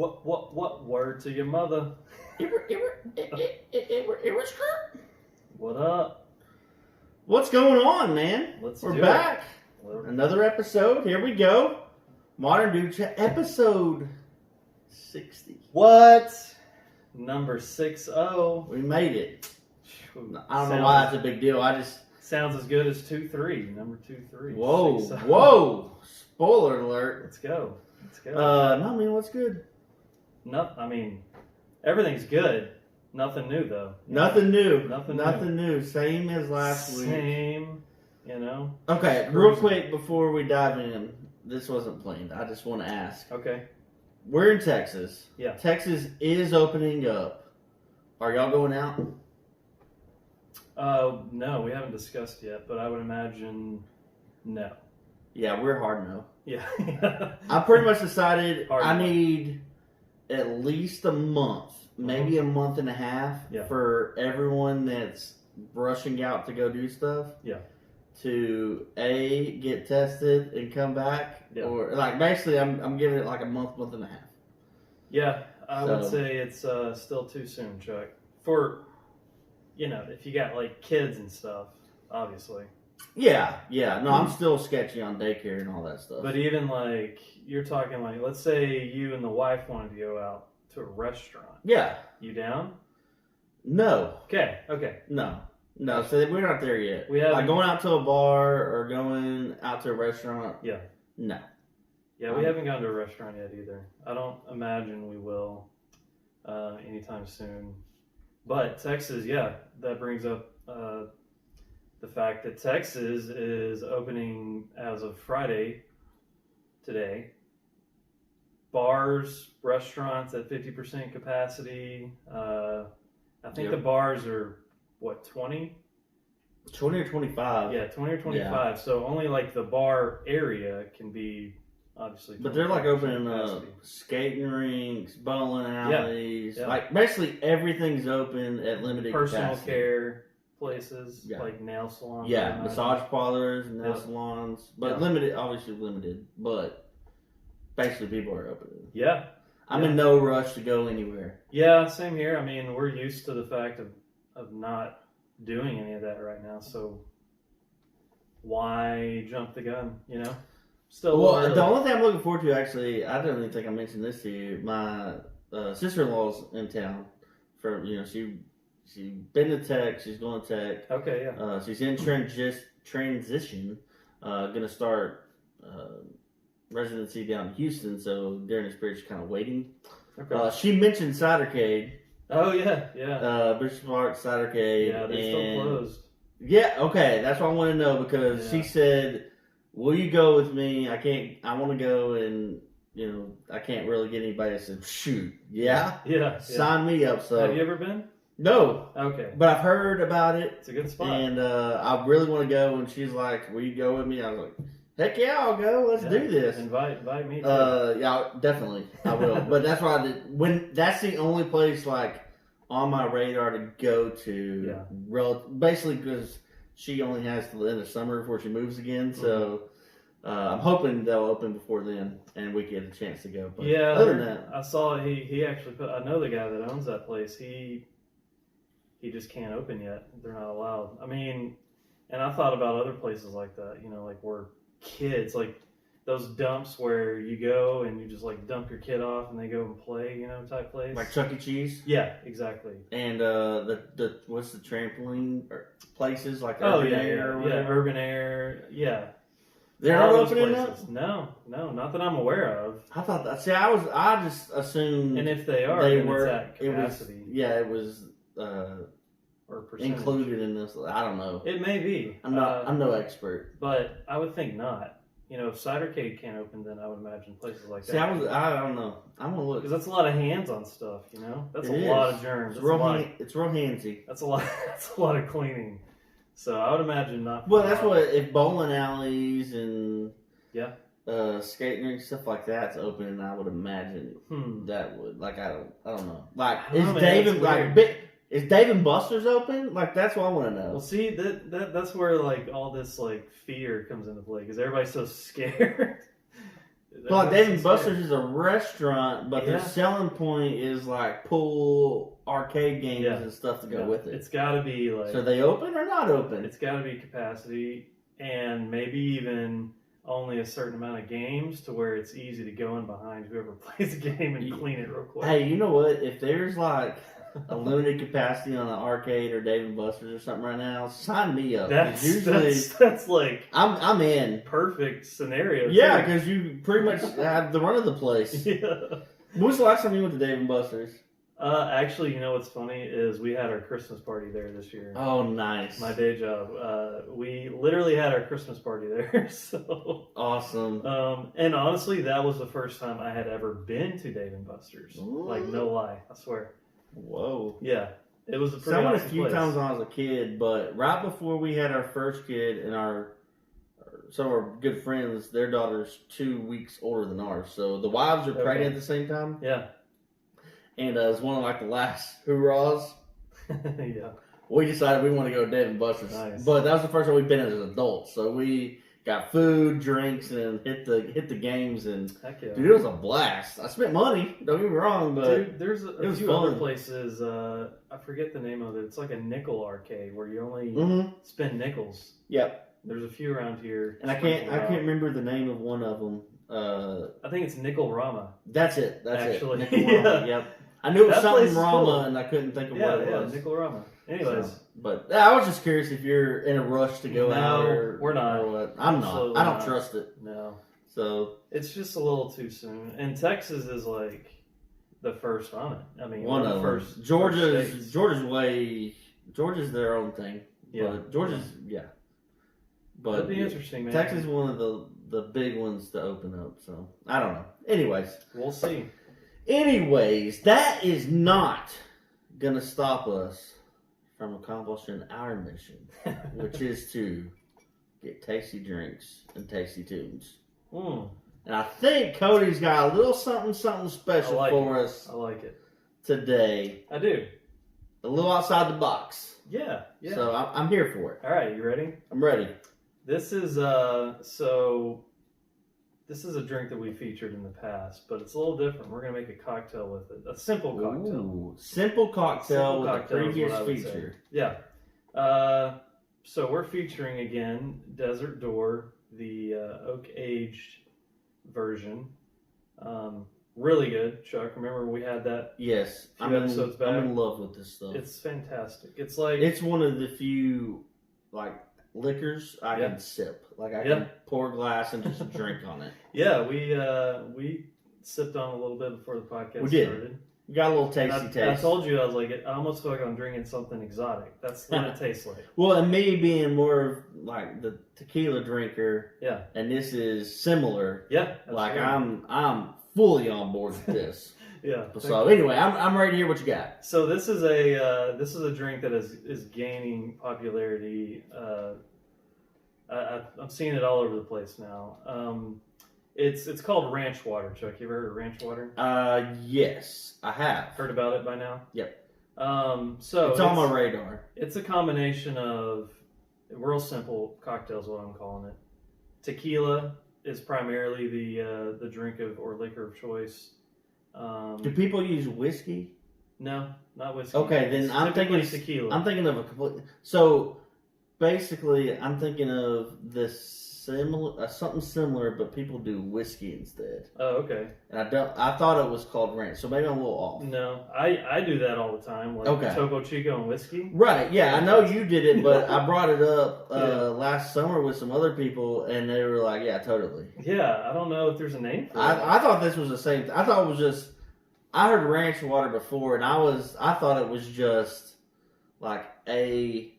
What word to your mother? What up? What's going on, man? We're back. Another episode. Here we go. Modern Dude Chat, episode 60. What? Number 60. We made it. I don't know why that's a big deal. Sounds as good as 2-3. Number 2-3. Whoa. Spoiler alert. Let's go. No, man, what's good? Everything's good. Nothing new, though. Nothing new. Same as last week. Same, you know. Okay, real quick before we dive in. This wasn't planned. I just want to ask. Okay. We're in Texas. Yeah. Texas is opening up. Are y'all going out? No, we haven't discussed yet, but I would imagine no. Yeah, we're hard no. Yeah. I pretty much decided I need at least a month, maybe a month and a half for everyone that's rushing out to go do stuff. Yeah. To get tested and come back, or basically, I'm giving it like a month and a half. Yeah, I would say it's still too soon, Chuck. For if you got like kids and stuff, obviously. Yeah. No, I'm still sketchy on daycare and all that stuff. But even you're talking let's say you and the wife wanted to go out to a restaurant. Yeah. You down? No. Okay. No, so we're not there yet. We have going out to a bar or going out to a restaurant. Yeah. No. Yeah, we haven't gone to a restaurant yet either. I don't imagine we will anytime soon. But Texas, that brings up the fact that Texas is opening as of Friday today. Bars, restaurants at 50% capacity. I think the bars are 20? 20 or 25. Yeah, 20 or 25. Yeah. So only the bar area can be obviously. But they're opening skating rinks, bowling alleys. Yeah. Basically everything's open at limited personal capacity. Care places, like nail salons. Yeah, massage parlors, nail salons. But limited, obviously limited. But basically people are opening. Yeah. I'm in no rush to go anywhere. Yeah, same here. We're used to the fact of not doing any of that right now, so why jump the gun, Still the only thing I'm looking forward to, actually, I don't even think I mentioned this to you, my sister-in-law's in town for, she's been to tech, she's going to tech. Okay, yeah. She's in transition, gonna start residency down in Houston, so during this period she's kind of waiting. Okay. She mentioned Cidercade. Oh, yeah. Bishop Park, Cidercade. Yeah, they're still closed. Yeah, okay. That's what I want to know because she said, will you go with me? I want to go and, I can't really get anybody that said, shoot. Yeah? Yeah. Sign me up. So. Have you ever been? No. Okay. But I've heard about it. It's a good spot. And I really want to go. And she's like, will you go with me? I was like, heck yeah, I'll go. Let's do this. Invite me too. Yeah, definitely. I will. But that's why that's the only place on my radar to go to. Yeah. Basically because she only has to the end of summer before she moves again. So I'm hoping they'll open before then and we get a chance to go. But other than that, I saw he actually put. I know the guy that owns that place. He just can't open yet. They're not allowed. And I thought about other places like that. Where kids those dumps where you go and you just dump your kid off and they go and play, type place. Like Chuck E. Cheese? Yeah, exactly. And the what's the trampoline places Urban Air or whatever? Yeah, Urban Air. Yeah. They're not opening up? No, not that I'm aware of. I thought that. See, I just assumed. And if they are, they were at capacity. It was or included in this. I don't know. It may be. I'm no expert, but I would think not. If Cidercade can't open, then I would imagine places like that. See, I don't know. I'm gonna look because that's a lot of hands on stuff. That's a lot of germs. It's real handsy. That's a lot. That's a lot of cleaning. So I would imagine not. Well, that's what if bowling alleys and skating rinks stuff like that's open. I would imagine that would I don't know. Is Dave & Buster's open? That's what I want to know. Well, see, that's where all this fear comes into play because everybody's so scared But Dave & Buster's is a restaurant, but their selling point is like pool, arcade games, and stuff to go with it. It's got to be like. So they open or not open? It's got to be capacity, and maybe even only a certain amount of games to where it's easy to go in behind whoever plays the game and clean it real quick. Hey, you know what? If there's like a limited capacity on an arcade or Dave & Buster's or something right now, sign me up. That's like I'm in. Perfect scenario. Yeah, because you pretty much have the run of the place. Yeah. When was the last time you went to Dave & Buster's? Actually, you know what's funny is we had our Christmas party there this year. Oh, nice. My day job. We literally had our Christmas party there. So awesome. And honestly, that was the first time I had ever been to Dave & Buster's. Ooh. Like, no lie, I swear. Whoa. Yeah, it was a pretty. I went a few times when I was a kid, but right before we had our first kid, and some of our good friends, their daughter's 2 weeks older than ours, so the wives are pregnant at the same time. Yeah. And it was one of like the last hoorahs. Yeah. We decided we want to go to Dave & Buster's. Nice. But that was the first time we've been as adults. So we got food, drinks, and hit the games. And heck yeah. Dude, it was a blast. I spent money. Don't get me wrong, but dude, there's a few other places. I forget the name of it. It's like a nickel arcade where you only spend nickels. Yep. There's a few around here. And I can't remember the name of one of them. I think it's Nickel Rama. That's it. Actually. Nickel Rama. Yep. I knew it was something Rama, cool. And I couldn't think of what it was. Yeah, Nickel Rama. Anyways. So, but I was just curious if you're in a rush to go out or... we're not. Or what. I'm not. I don't trust it. No. So... It's just a little too soon. And Texas is like the first on it. I mean, one of them. Georgia's their own thing. Yeah. But Georgia's, But it'd be interesting, man. Texas is one of the big ones to open up, so I don't know. Anyways. We'll see. Anyways, that is not going to stop us from accomplishing our mission, which is to get tasty drinks and tasty tunes. And I think Cody's got a little something special for us. I like it. Today. I do. A little outside the box. Yeah. So I'm here for it. All right, you ready? I'm ready. This is This is a drink that we featured in the past, but it's a little different. We're going to make a cocktail with it. A simple cocktail. Ooh, simple cocktail with a previous feature. Yeah. So we're featuring, again, Desert Door, the oak-aged version. Really good, Chuck. Remember we had that? Yes. I'm in love with this stuff. It's fantastic. It's like... It's one of the few, like... liquors I can sip. Like I can pour a glass and just drink on it. Yeah, we sipped on a little bit before the podcast started. We got a little tasty taste. I told you, I was like, I almost feel like I'm drinking something exotic. That's what it tastes like. Well, and me being more of like the tequila drinker. Yeah. And this is similar. Yeah. Like I'm fully on board with this. Yeah. So anyway, I'm ready to hear what you got. So this is a drink that is gaining popularity. I'm seeing it all over the place now. It's called ranch water. Chuck, you ever heard of ranch water? Yes, I have. Heard about it by now? Yep. So it's on my radar. It's a combination of real simple cocktails, what I'm calling it. Tequila is primarily the drink or liquor of choice. Do people use whiskey? No, not whiskey. Okay, then I'm thinking tequila. I'm thinking of a complete. So basically, I'm thinking of this something similar, but people do whiskey instead. Oh, okay. And I thought it was called ranch, so maybe I'm a little off. No, I do that all the time, like Topo Chico and whiskey. Right? Yeah, I know you did it, but I brought it up last summer with some other people, and they were like, "Yeah, totally." Yeah, I don't know if there's a name for it. I thought this was the same. I thought it was just. I heard ranch water before, and I thought it was just like a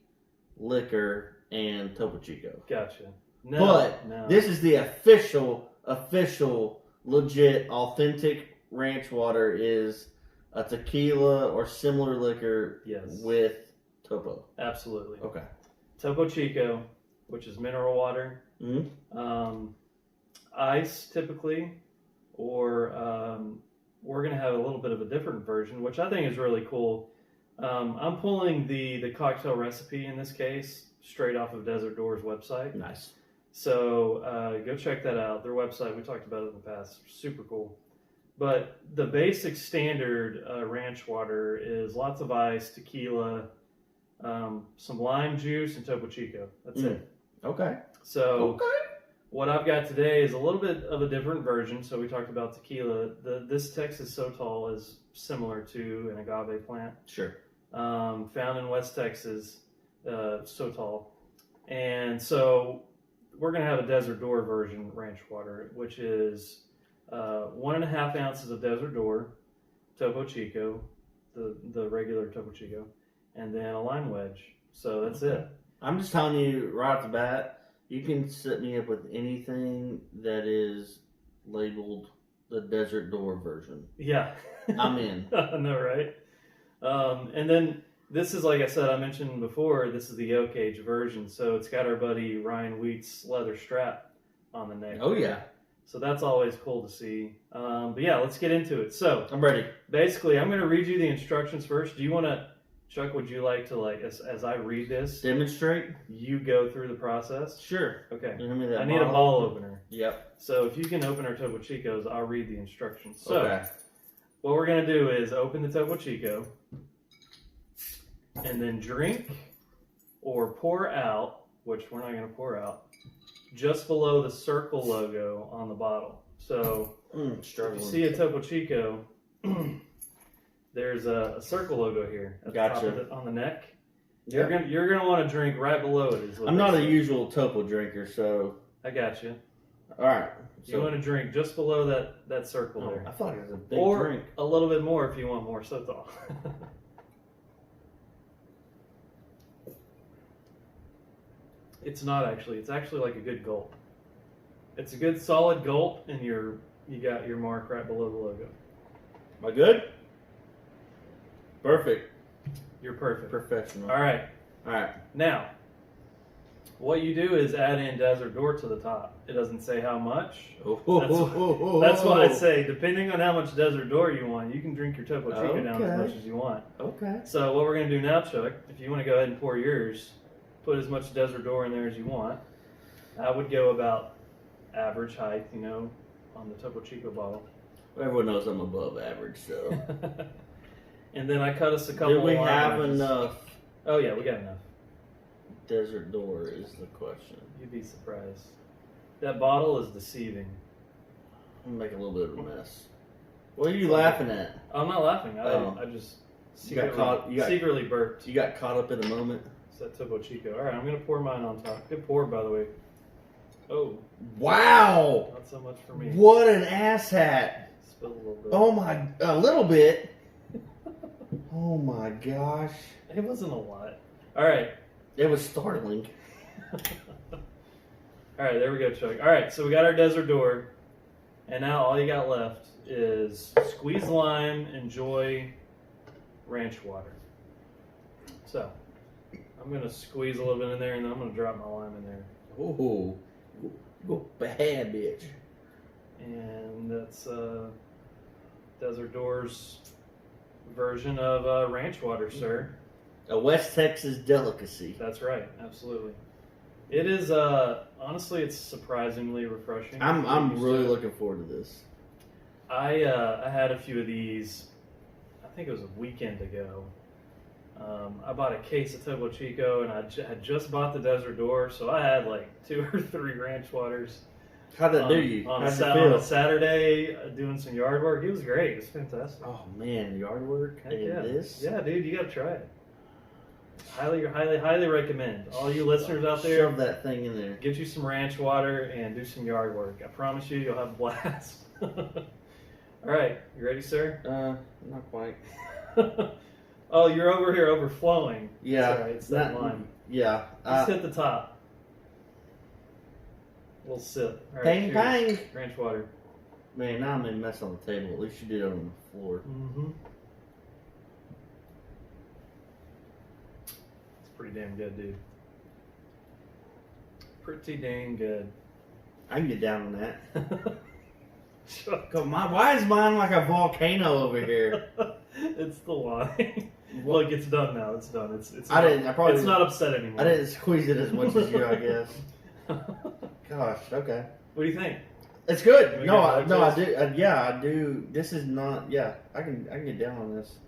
liquor and Topo Chico. Gotcha. No, this is the official, legit, authentic ranch water is a tequila or similar liquor with Topo. Absolutely. Okay. Topo Chico, which is mineral water, ice typically, or we're going to have a little bit of a different version, which I think is really cool. I'm pulling the cocktail recipe in this case straight off of Desert Door's website. Nice. So go check that out. Their website, we talked about it in the past. Super cool. But the basic standard ranch water is lots of ice, tequila, some lime juice, and Topo Chico. That's it. Okay. So what I've got today is a little bit of a different version. So we talked about tequila. This Texas Sotol is similar to an agave plant. Sure. Found in West Texas, Sotol. And so we're going to have a Desert Door version ranch water, which is 1.5 ounces of Desert Door, Topo Chico, the regular Topo Chico, and then a lime wedge. So that's it. I'm just telling you right off the bat, you can set me up with anything that is labeled the Desert Door version. Yeah. I'm in. I know, right? And then this is, like I said, I mentioned before, this is the oak age version. So it's got our buddy Ryan Wheat's leather strap on the neck. Oh, yeah. So that's always cool to see. But yeah, let's get into it. So I'm ready. Basically, I'm going to read you the instructions first. Do you want to, Chuck, would you like to, as I read this, demonstrate? You go through the process? Sure. Okay. Give me that I need a bottle opener. Yep. So if you can open our Topo Chicos, I'll read the instructions. So okay. What we're going to do is open the Topo Chico and then drink or pour out, which we're not going to pour out, just below the circle logo on the bottle. So if you see a Topo Chico, there's a circle logo here at the top of it, on the neck. You're gonna want to drink right below it. I'm not a usual Topo drinker, so I got you. All right. So you want to drink just below that circle there. I thought it was a big drink. Or a little bit more if you want more Sotol. It's not actually. It's actually like a good gulp. It's a good solid gulp, and you got your mark right below the logo. Am I good? Perfect. You're perfect. Professional. All right. Alright. Now, what you do is add in Desert Door to the top. It doesn't say how much. That's why I say, depending on how much Desert Door you want, you can drink your Topo Chico down as much as you want. Okay. So what we're going to do now, Chuck, if you want to go ahead and pour yours, put as much Desert Door in there as you want. I would go about average height, on the Topo Chico bottle. Well, everyone knows I'm above average, so. And then I cut us a couple. Do we have enough? Oh yeah, we got enough. Desert Door is the question. You'd be surprised. That bottle is deceiving. I'm gonna make a little bit of a mess. What are you laughing at? I'm not laughing. I just secretly burped. You got caught up in the moment. It's that Topo Chico. All right, I'm gonna pour mine on top. Good pour, by the way. Oh. Wow. Not so much for me. What an asshat. Spilled a little bit. Oh my, a little bit. Oh my gosh. It wasn't a lot. All right. It was startling. All right, there we go, Chuck. All right, so we got our Desert Door, and now all you got left is squeeze lime, enjoy ranch water. So I'm going to squeeze a little bit in there, and then I'm going to drop my lime in there. Oh, go bad, bitch. And that's Desert Door's version of ranch water, sir. A West Texas delicacy. That's right, absolutely. It is, honestly, it's surprisingly refreshing. I'm really looking forward to this. I had a few of these, I think it was a weekend ago. I bought a case of Topo Chico, and I had just bought the Desert Door, so I had like 2 or 3 ranch waters. How'd that do you? On a Saturday, doing some yard work. It was great. It was fantastic. Oh man, yard work and yeah. this? Yeah, dude, you got to try it. Highly recommend. All you listeners out there, shove that thing in there. Get you some ranch water and do some yard work. I promise you'll have a blast. All right, you ready, sir? Not quite. Oh, you're over here overflowing. Yeah. Sorry, it's that lime. Yeah. Just hit the top. We'll sip. All right, bang, bang. Ranch water. Man, now I'm in mess on the table. At least you did it on the floor. Mm-hmm. It's pretty damn good, dude. Pretty dang good. I can get down on that. Why is mine like a volcano over here? It's the lime. Look, it's done now. It's done. It's not upset anymore. I didn't squeeze it as much as you, I guess. Gosh, okay. What do you think? It's good. No, I do. I do. This is not. Yeah, I can get down on this.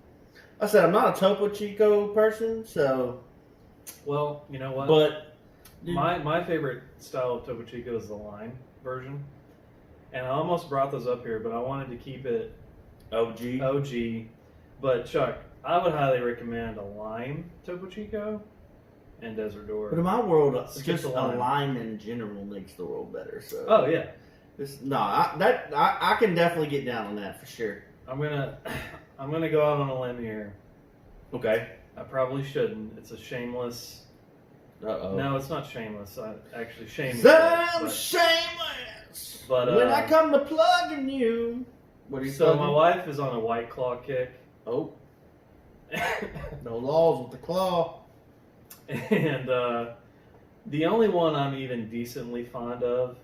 I said I'm not a Topo Chico person, so. Well, you know what? But my favorite style of Topo Chico is the lime version, and I almost brought those up here, but I wanted to keep it OG. But Chuck, I would highly recommend a lime Topo Chico and Desert Door. But in my world, just a lime in general makes the world better. So. Oh yeah. I can definitely get down on that for sure. I'm gonna go out on a limb here. Okay. I probably shouldn't. It's a shameless. No, it's not shameless. Actually, shameless. Shameless. But when I come to plugging you, what are you? So my wife is on a White Claw kick. Oh. No laws with the claw. And the only one I'm even decently fond of.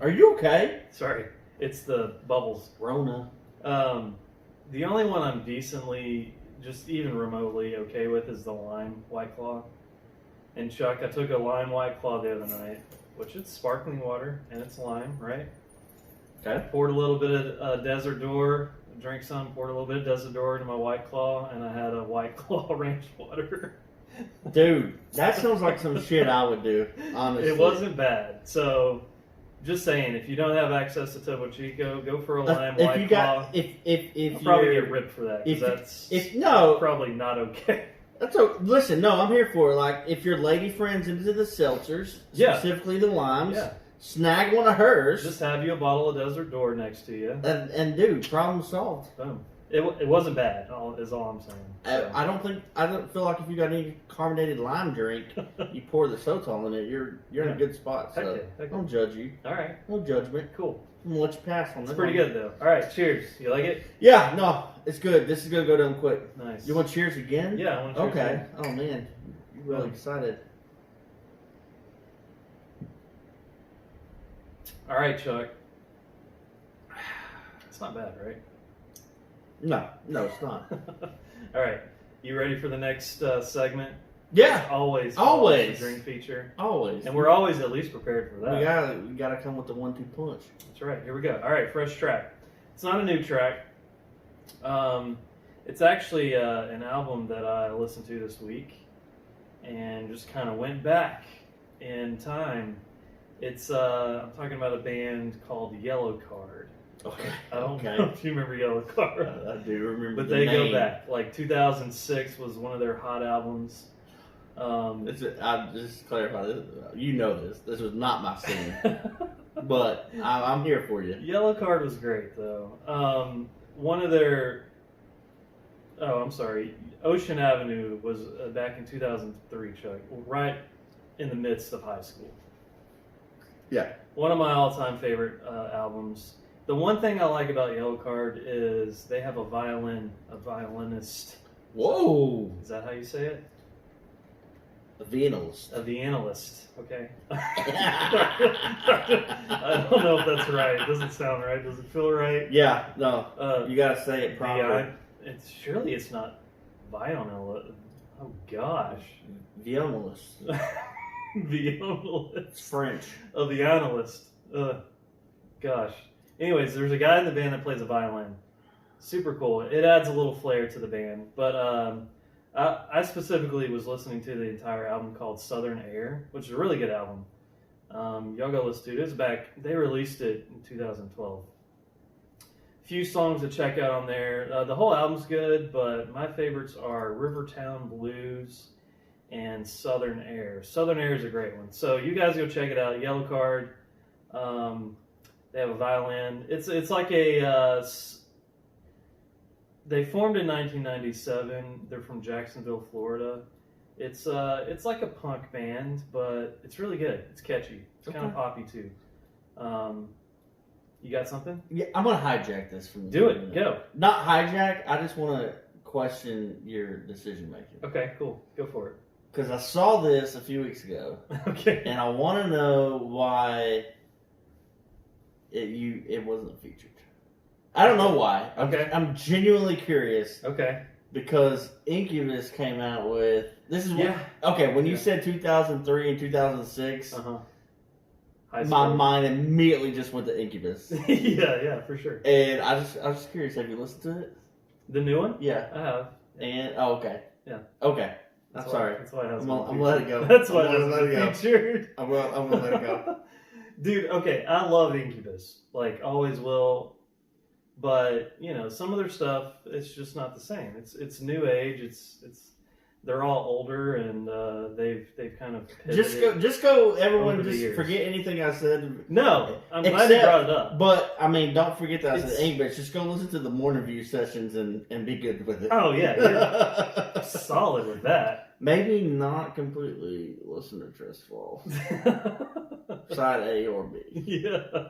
Are you okay? Sorry, it's the bubbles. Rona. The only one I'm decently, just even remotely okay with is the lime White Claw. And Chuck, I took a lime White Claw the other night, which it's sparkling water and it's lime, right? Okay. Poured a little bit of Desert Door, drank some, poured a little bit of Desert Door into my White Claw, and I had a White Claw ranch water. Dude, that sounds like some shit I would do, honestly. It wasn't bad. So, just saying, if you don't have access to Topo Chico, go for a lime White Claw. If I'll probably get ripped for that, because that's probably not okay. Listen, no, I'm here for it. Like, if your lady friend's into the seltzers, specifically the limes, snag one of hers. Just have you a bottle of Desert Door next to you. And dude, problem solved. Boom. It wasn't bad, is all I'm saying. So. I don't feel like if you got any carbonated lime drink, you pour the Sotol in it, you're in a good spot. So don't judge you. All right. No judgment. Cool. I'm gonna let you pass on that. It's pretty good though. All right, cheers. You like it? Yeah, no, it's good. This is gonna go down quick. Nice. You want cheers again? Yeah, I want to cheers. Okay. Again. Oh man, you're really excited. All right, Chuck. It's not bad, right? No, it's not. All right, you ready for the next segment? Yeah, always the drink feature. Always, and we're always at least prepared for that. We gotta come with the 1-2 punch. That's right. Here we go. All right, fresh track. It's not a new track. It's actually an album that I listened to this week, and just kind of went back in time. It's I'm talking about a band called Yellow Card. Okay. I don't know if you remember Yellow Card. I do remember. But they go back. Like 2006 was one of their hot albums. I just clarify this. You know this. This was not my scene, but I'm here for you. Yellow Card was great though. One of their. Oh, I'm sorry. Ocean Avenue was back in 2003, Chuck. Right in the midst of high school. Yeah. One of my all-time favorite albums. The one thing I like about Yellow Card is they have a violinist. Whoa! Is that how you say it? A violinist. A violinist. Okay. I don't know if that's right. It doesn't sound right. Does it feel right? Yeah. No. You gotta say it properly. Surely it's not violinist. Oh gosh. Violinist. Violinist. It's French. Oh, the analyst. Gosh. Anyways, there's a guy in the band that plays a violin. Super cool. It adds a little flair to the band. But I specifically was listening to the entire album called Southern Air, which is a really good album. Y'all go listen to it. It's back. They released it in 2012. Few songs to check out on there. The whole album's good, but my favorites are Rivertown Blues and Southern Air. Southern Air is a great one. So you guys go check it out. Yellow Card. They have a violin. It's like a. They formed in 1997. They're from Jacksonville, Florida. It's like a punk band, but it's really good. It's catchy. It's kind of poppy too. You got something? Yeah, I'm gonna hijack this from you. Do it. Go. Not hijack. I just want to question your decision making. Okay, cool. Go for it. Because I saw this a few weeks ago. Okay. And I want to know why it wasn't featured. I don't know why. Okay. I'm genuinely curious. Okay. Because Incubus came out with... This is what... Okay, when you said 2003 and 2006, my mind immediately just went to Incubus. yeah, for sure. And I was curious, have you listened to it? The new one? Yeah. I have. And, okay. Yeah. Okay. I'm sorry. That's why I'm gonna let it go. That's why it hasn't featured. I'm gonna let it go. Dude, okay, I love Incubus. Like, always will. But, some of their stuff, it's just not the same. It's new age. They're all older, and they've kind of pivoted. Just go. Everyone, just forget anything I said. No, I'm glad you brought it up. But don't forget that I said English. Just go listen to the morning view sessions and be good with it. Oh yeah, you're solid with that. Maybe not completely listen to Tristfall. Side A or B. Yeah.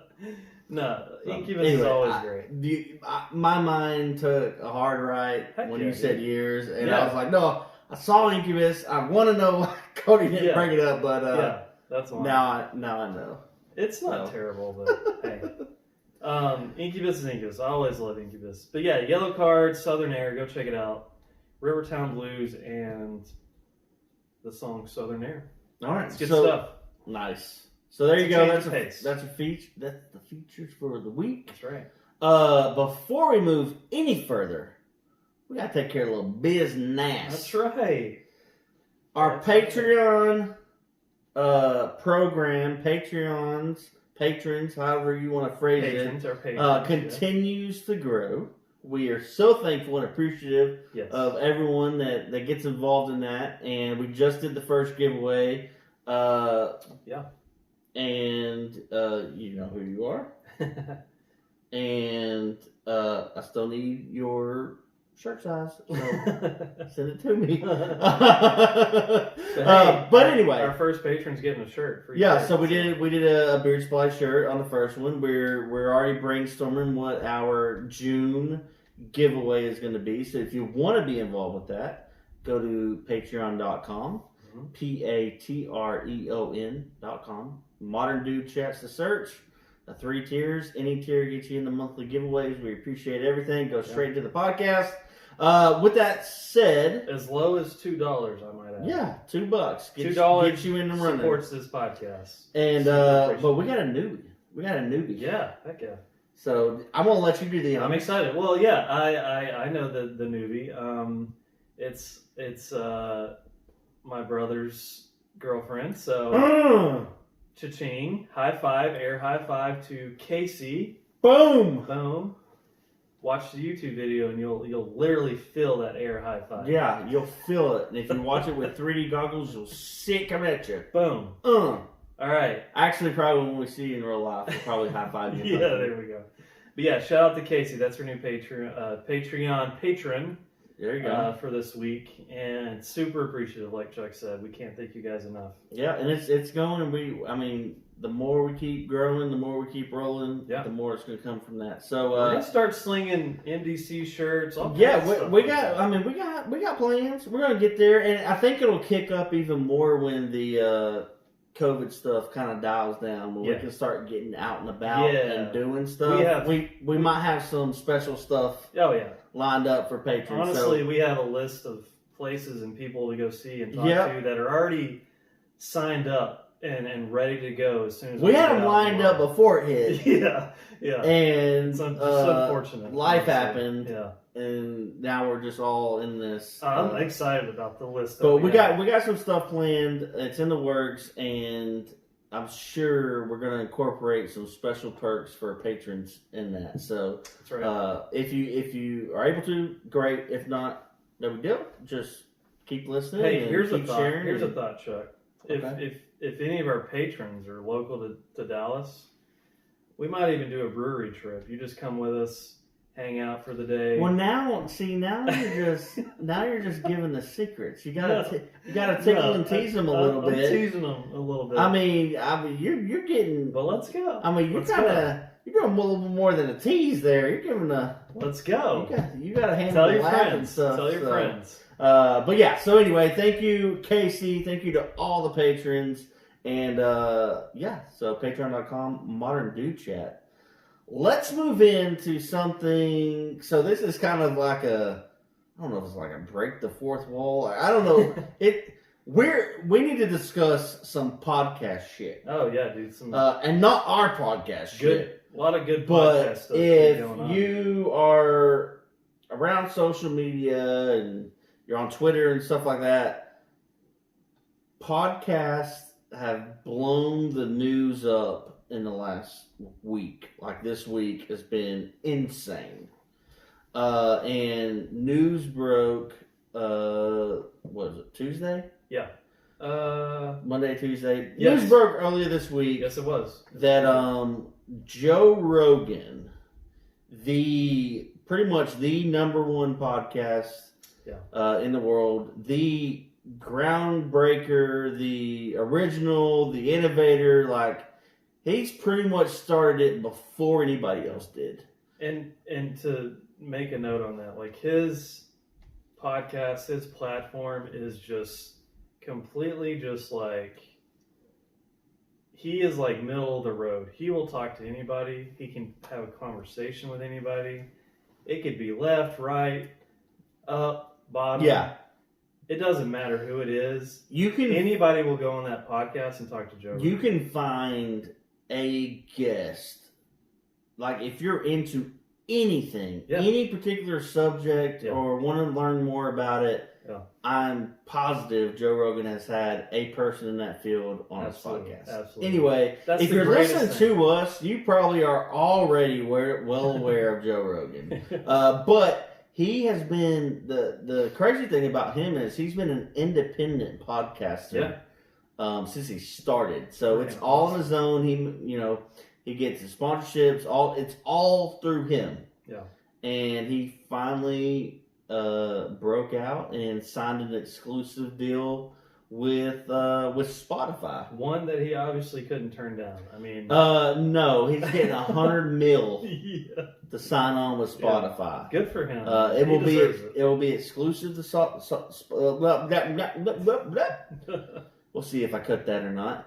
No, Incubus is always great. My mind took a hard right when you said years, and I was like, no. I saw Incubus. I want to know why Cody didn't bring it up, but that's why. Now I know. It's not terrible, but hey. Incubus is Incubus. I always love Incubus. But yeah, Yellow Card, Southern Air, go check it out. Rivertown Blues and the song Southern Air. All right, it's good stuff. Nice. So there you go. That's a feature. That's the features for the week. That's right. Before we move any further, we gotta take care of a little business. That's right. Our Patreon program, patrons, however you want to phrase it, continues to grow. We are so thankful and appreciative of everyone that gets involved in that. And we just did the first giveaway. And you know who you are. And I still need your shirt size, so send it to me. But anyway, our first patron's getting a shirt. So we did a Beard Supply shirt on the first one. We're already brainstorming what our June giveaway is going to be. So if you want to be involved with that, go to patreon.com, patreon.com. Modern Dude Chat's the search. The 3 tiers. Any tier gets you in the monthly giveaways. We appreciate everything. Go straight to the podcast. With that said, as low as $2, I might add. Yeah, $2. $2 gets you in the running. Supports this podcast. And but we got a newbie. Yeah, heck yeah. So I'm gonna let you do the. I'm excited. Well, yeah, I know the newbie. It's my brother's girlfriend. So. Cha-ching. Air high five to Casey. Boom. Watch the YouTube video and you'll literally feel that air high five. Yeah, you'll feel it. And if you watch it with 3D goggles, you'll see it coming at you. Boom. All right. Actually, probably when we see you in real life, we'll probably high five you. Yeah, there we go. But yeah, shout out to Casey. That's her new Patreon patron. There you go. For this week, and super appreciative. Like Chuck said, we can't thank you guys enough. Yeah, and it's going, and the more we keep growing, the more we keep rolling, the more it's going to come from that. So we're going to start slinging MDC shirts. We got plans. We're going to get there, and I think it'll kick up even more when the COVID stuff kind of dials down, when we can start getting out and about and doing stuff. We might have some special stuff. Oh yeah. Lined up for patrons. Honestly, we have a list of places and people to go see and talk to that are already signed up and ready to go as soon as we had them lined up before it hit. yeah. And it's unfortunate. Life happened. Yeah. And now we're just all in this. I'm excited about the list. But we got some stuff planned. It's in the works, and I'm sure we're going to incorporate some special perks for patrons in that. So that's right. If you are able to, great. If not, no big deal. Just keep listening. Hey, here's a thought. Here's a thought, Chuck. If any of our patrons are local to Dallas, we might even do a brewery trip. You just come with us, hang out for the day. Well, now you're just giving the secrets. You gotta tickle and tease them a little bit. I'm teasing them a little bit. I mean, you're getting. But let's go. I mean, you're doing a little more than a tease there. You're giving a. Let's go. You got to handle the laugh and stuff. Tell your friends. But yeah. So anyway, thank you, Casey. Thank you to all the patrons, and So Patreon.com, Modern Dude Chat. Let's move into something. So this is kind of like I don't know if it's like a break the fourth wall. I don't know. we need to discuss some podcast shit. Oh yeah, dude. And not our podcast shit. A lot of good podcast stuff. If you are around social media and you're on Twitter and stuff like that, podcasts have blown the news up in the last week. Like this week has been insane. And news broke, what was it, Tuesday? Yeah. Monday, Tuesday. Yes. News broke earlier this week. Yes, it was. That Joe Rogan, pretty much the number one podcast in the world, the groundbreaker, the original, the innovator, like he's pretty much started it before anybody else did. And to make a note on that, like his podcast, his platform is just completely just like, he is like middle of the road. He will talk to anybody. He can have a conversation with anybody. It could be left, right, up, bottom. Yeah. It doesn't matter who it is. Anybody will go on that podcast and talk to Joe Rogan. You can find a guest. Like if you're into anything, any particular subject or want to learn more about it, I'm positive Joe Rogan has had a person in that field on his podcast. Absolutely. Anyway, if you're listening to us, you probably are already well aware of Joe Rogan. But he has been, the crazy thing about him is he's been an independent podcaster since he started. So it's all on his own. He gets his sponsorships. It's all through him. Yeah. And he finally broke out and signed an exclusive deal with Spotify. One that he obviously couldn't turn down. I mean, no, he's getting $100 million to sign on with Spotify. Good for him. It will be exclusive to we'll see if I cut that or not.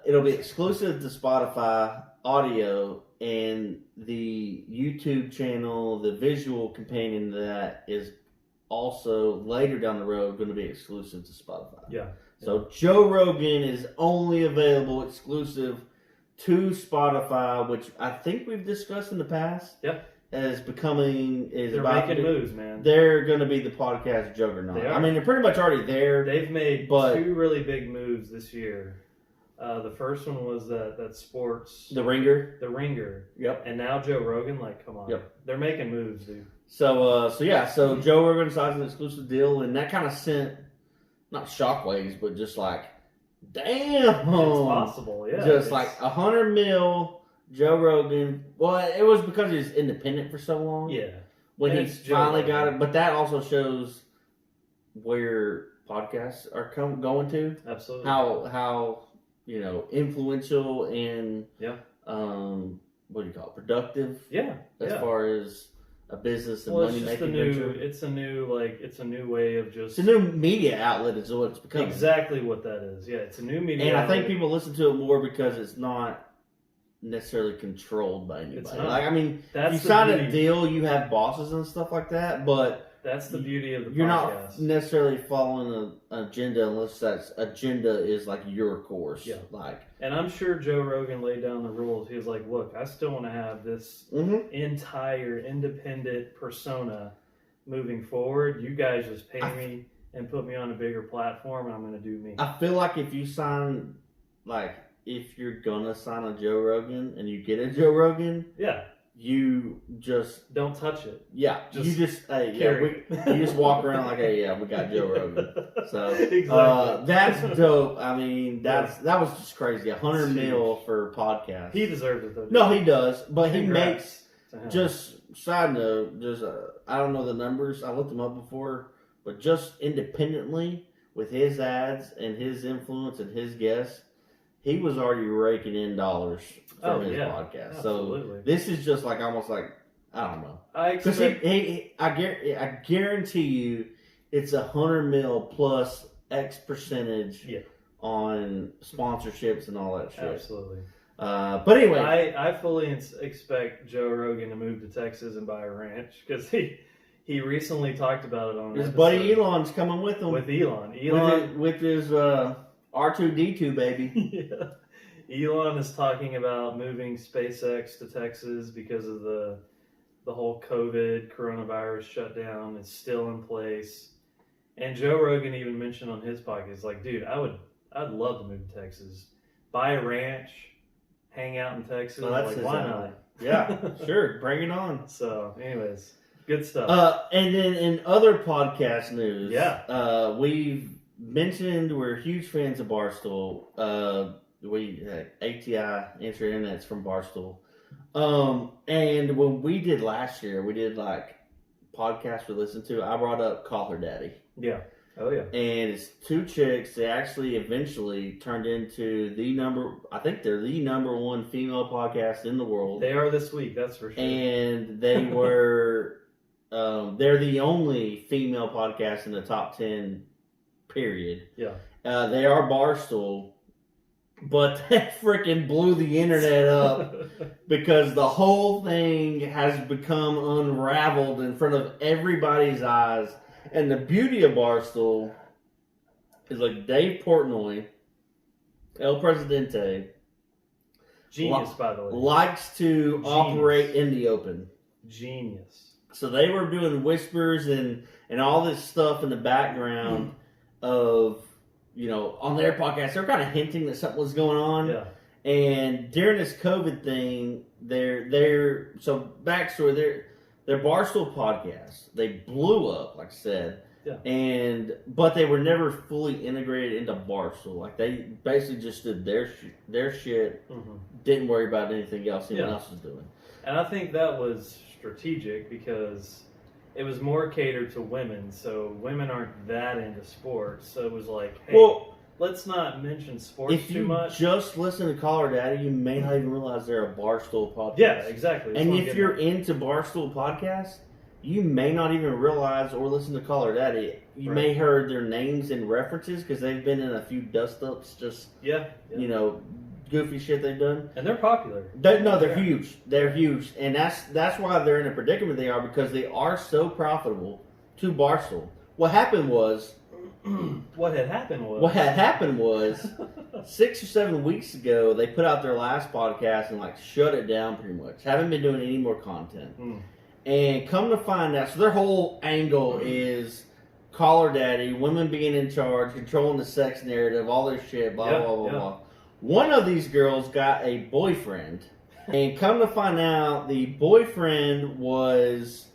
It'll be exclusive to Spotify audio, and the YouTube channel, the visual companion to that, is also later down the road going to be exclusive to Spotify. Yeah. So Joe Rogan is only available exclusive to Spotify, which I think we've discussed in the past. Yeah. They're making moves, man. They're going to be the podcast juggernaut. I mean, they're pretty much already there. They've made two really big moves this year. The first one was that sports. The Ringer. Yep. And now Joe Rogan, like, come on. Yep. They're making moves, dude. So Joe Rogan signs an exclusive deal, and that kind of sent, not shockwaves, but just like, damn. It's possible, yeah. Just like $100 million, Joe Rogan. Well, it was because he was independent for so long. Yeah. When he finally got it. But that also shows where podcasts are going to. Absolutely. How influential and what do you call it? Productive. Yeah. As far as a business and money making venture. It's a new way of just. It's a new media outlet is what it's becoming. Exactly what that is. Yeah, it's a new media. And I think people listen to it more because it's not necessarily controlled by anybody. Like, I mean, you sign a deal, you have bosses and stuff like that, but. That's the beauty of the podcast. You're not necessarily following an agenda unless that agenda is like your course. Yeah. And I'm sure Joe Rogan laid down the rules. He was like, look, I still want to have this entire independent persona moving forward. You guys just pay me and put me on a bigger platform, and I'm going to do me. I feel like if you're going to sign a Joe Rogan and you get a Joe Rogan. Yeah. You just don't touch it. Yeah, you just you just walk around like, hey, we got Joe Rogan. So exactly. That's dope. I mean, that was just crazy. $100 million for a podcast. He deserves it though. No, he does, but he makes. Just side note, I don't know the numbers. I looked them up before, but just independently with his ads and his influence and his guests, he was already raking in dollars from his podcast. Absolutely. So this is just like almost like, I don't know. Because I guarantee you it's $100 million plus X percentage on sponsorships and all that shit. Absolutely. But anyway. I fully expect Joe Rogan to move to Texas and buy a ranch because He recently talked about it on his buddy Elon's coming with him. With Elon. With his R2-D2 baby. Yeah. Elon is talking about moving SpaceX to Texas because of the whole coronavirus shutdown is still in place. And Joe Rogan even mentioned on his podcast, like, dude, I'd love to move to Texas, buy a ranch, hang out in Texas. So that's like, why not? Yeah, sure, bring it on. So, anyways, good stuff. And then in other podcast news, we've mentioned we're huge fans of Barstool. We ATI Internet's from Barstool. And when we did last year, we did like podcasts we listened to. I brought up Call Her Daddy. Yeah. Oh yeah. And it's two chicks. They actually eventually turned into they're the number one female podcast in the world. They are this week, that's for sure. And they were, they're the only female podcast in the top 10, period. Yeah. They are Barstool, but that freaking blew the internet up because the whole thing has become unraveled in front of everybody's eyes. And the beauty of Barstool is like Dave Portnoy, El Presidente, genius by the way, likes to operate in the open. Genius. So they were doing whispers and all this stuff in the background of, on their podcast. They were kind of hinting that something was going on. Yeah. And during this COVID thing, so backstory, their Barstool podcast, they blew up, like I said. Yeah. But they were never fully integrated into Barstool. Like they basically just did their shit, didn't worry about anything else anyone else was doing. And I think that was strategic because it was more catered to women, so women aren't that into sports. So it was like, hey, let's not mention sports too much. If you just listen to Call Her Daddy, you may not even realize they're a Barstool podcast. Yeah, exactly. And if you're into Barstool podcasts, you may not even realize or listen to Call Her Daddy. You may heard their names and references because they've been in a few dust-ups, goofy shit they've done. And they're popular. They're huge. They're huge. And that's why they're in a predicament they are, because they are so profitable to Barstool. What had happened was 6 or 7 weeks ago, they put out their last podcast and shut it down pretty much. Haven't been doing any more content. And come to find out, so their whole angle is Call Her Daddy, women being in charge, controlling the sex narrative, all this shit, blah, blah, blah, blah. One of these girls got a boyfriend, and come to find out, the boyfriend was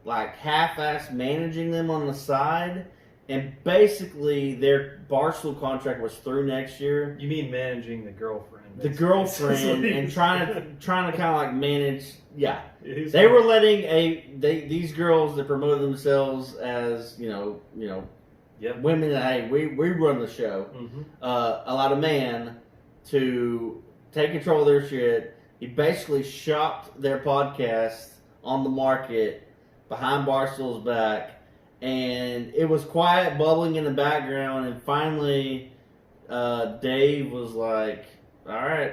half-ass managing them on the side. And basically, their Barstool contract was through next year. You mean managing the girlfriend? The girlfriend and trying to kind of manage. Yeah, they were letting these girls that promoted themselves as women that hey we run the show. Allowed a man to take control of their shit. He basically shopped their podcast on the market behind Barstool's back. And it was quiet, bubbling in the background, and finally, Dave was like, all right,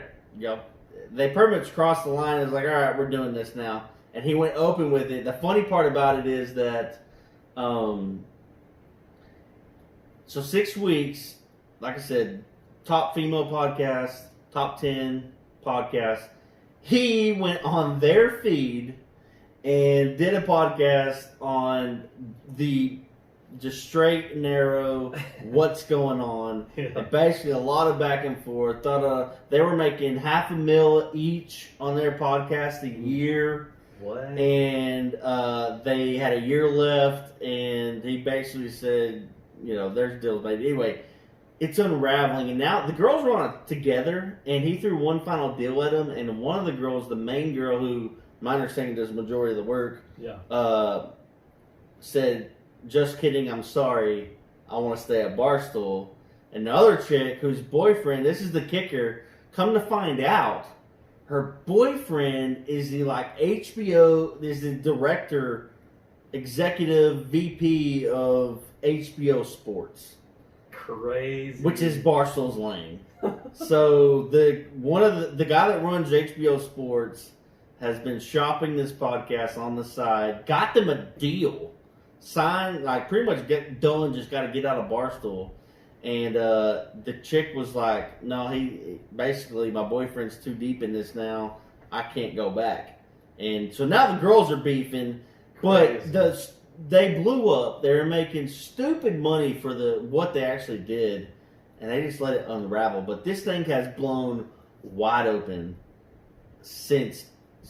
they pretty much crossed the line. It was like, all right, we're doing this now. And he went open with it. The funny part about it is that, so 6 weeks, like I said, top female podcast, top 10 podcast. He went on their feed and did a podcast on the just straight and narrow what's going on. Basically a lot of back and forth. They were making $500,000 each on their podcast a year. What? And they had a year left, and he basically said, there's deals made. Anyway, it's unraveling, and now the girls were on it together, and he threw one final deal at them, and one of the girls, the main girl who my understanding does the majority of the work, said, just kidding, I'm sorry, I want to stay at Barstool. And the other chick, whose boyfriend, this is the kicker, come to find out, her boyfriend is the HBO, is the director, executive VP of HBO Sports. Crazy. Which is Barstool's lane. So the guy that runs HBO Sports has been shopping this podcast on the side, got them a deal sign, like pretty much Dolan just got to get out of Barstool. And the chick was like, no, basically my boyfriend's too deep in this now. I can't go back. And so now the girls are beefing, but they blew up. They were making stupid money for what they actually did, and they just let it unravel. But this thing has blown wide open since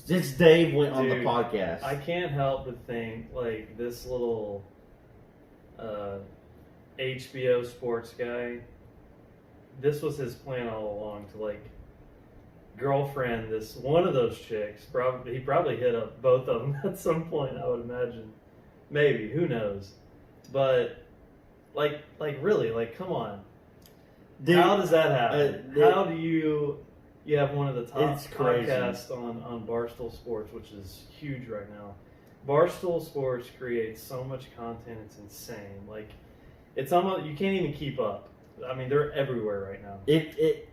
Dave went on the podcast. I can't help but think, like, this little HBO sports guy, this was his plan all along to, like, girlfriend one of those chicks. He probably hit up both of them at some point, I would imagine. Maybe, who knows? But, like really, like, come on. How does that happen? How do you have one of the top podcasts on Barstool Sports, which is huge right now. Barstool Sports creates so much content, it's insane. Like, it's almost, you can't even keep up. I mean, they're everywhere right now.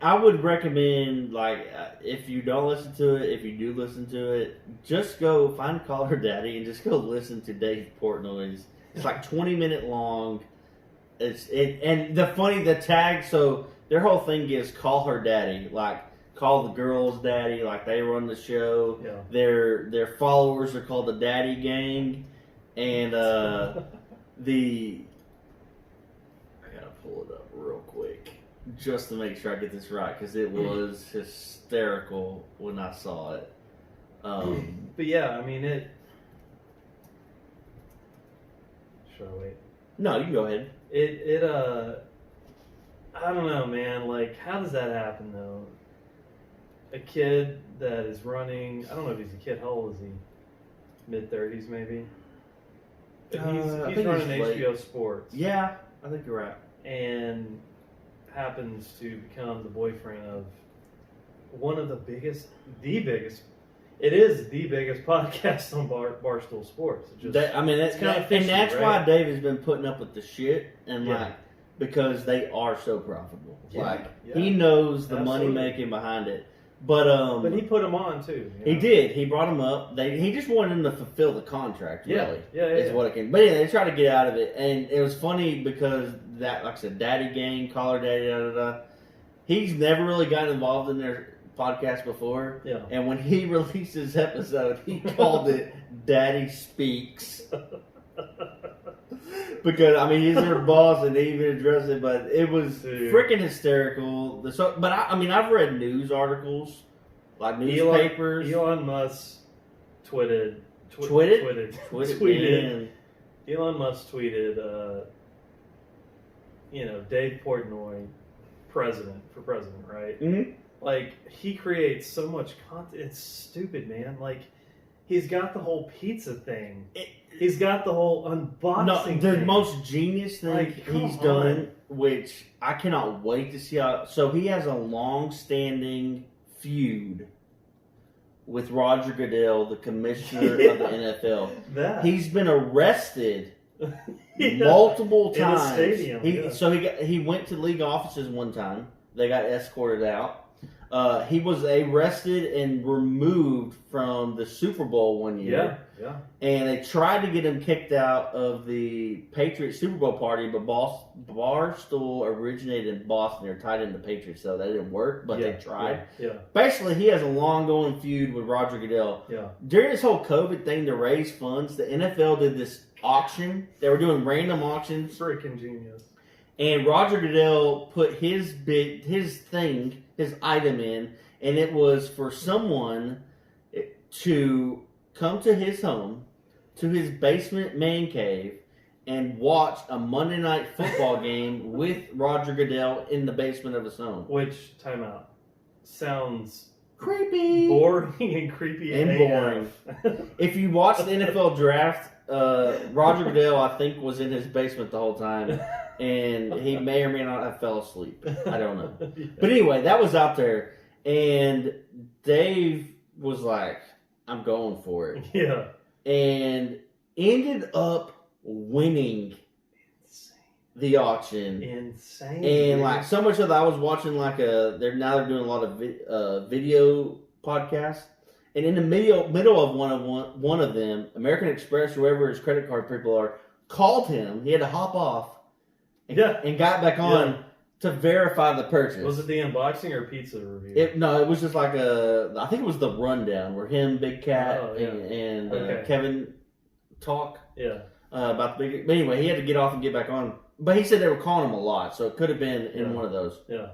I would recommend, like, if you don't listen to it, if you do listen to it, just go find Call Her Daddy and just go listen to Dave Portnoy's. It's like 20-minute long. And the tag, so their whole thing is Call Her Daddy, like call the girls daddy, like they run the show. Yeah. Their followers are called the Daddy Gang, and I gotta pull it up real quick just to make sure I get this right, because it was hysterical when I saw it. But yeah, I mean it. Should I wait? No, you can go ahead. I don't know, man. Like, how does that happen, though? A kid that is running, I don't know if he's a kid. How old is he? Mid-30s, maybe? But he's running HBO Sports. Yeah, I think you're right. And happens to become the boyfriend of one of the biggest podcast on Barstool Sports. That's kind of fishy, and that's why Dave has been putting up with the shit, and because they are so profitable. He knows the money making behind it. But he put him on too. He did. He brought him up. He just wanted him to fulfill the contract. Really, what it came. But they tried to get out of it, and it was funny because that, like I said, Daddy Gang, Caller Daddy, he's never really gotten involved in their podcast before. Yeah. And when he released his episode, he called it "Daddy Speaks." Because, I mean, he's their boss and he even addressed it, but it was freaking hysterical. But I've read news articles, like newspapers. Elon Musk tweeted. Elon Musk tweeted, Dave Portnoy, for president, right? Mm-hmm. Like, he creates so much content. It's stupid, man. Like, he's got the whole pizza thing. He's got the whole unboxing thing. The most genius thing he's done, which I cannot wait to see how... So he has a long-standing feud with Roger Goodell, the commissioner of the NFL. He's been arrested multiple times. In a stadium, So he went to league offices one time. They got escorted out. He was arrested and removed from the Super Bowl one year. Yeah. And they tried to get him kicked out of the Patriots Super Bowl party, but Barstool originated in Boston. They're tied into Patriots, so that didn't work, but they tried. Yeah. Basically, he has a long-going feud with Roger Goodell. Yeah. During this whole COVID thing to raise funds, the NFL did this auction. They were doing random auctions. Freaking genius. And Roger Goodell put his item in, and it was for someone to come to his home, to his basement man cave, and watch a Monday Night Football game with Roger Goodell in the basement of his home. Which, timeout, sounds creepy, boring and creepy and boring. If you watch the NFL draft, Roger Goodell, I think, was in his basement the whole time. And he may or may not have fell asleep. I don't know. But anyway, that was out there. And Dave was like, I'm going for it. Yeah. And ended up winning the auction. Insane. And like so much of that, I was watching they're doing a lot of video podcasts. And in the middle of one of them, American Express, whoever his credit card people are, called him. He had to hop off and got back on to verify the purchase. Was it the unboxing or pizza review? No, it was just like I think it was the rundown where him, Big Cat, and Kevin talk about the big. But anyway, he had to get off and get back on. But he said they were calling him a lot, so it could have been in one of those. Yeah.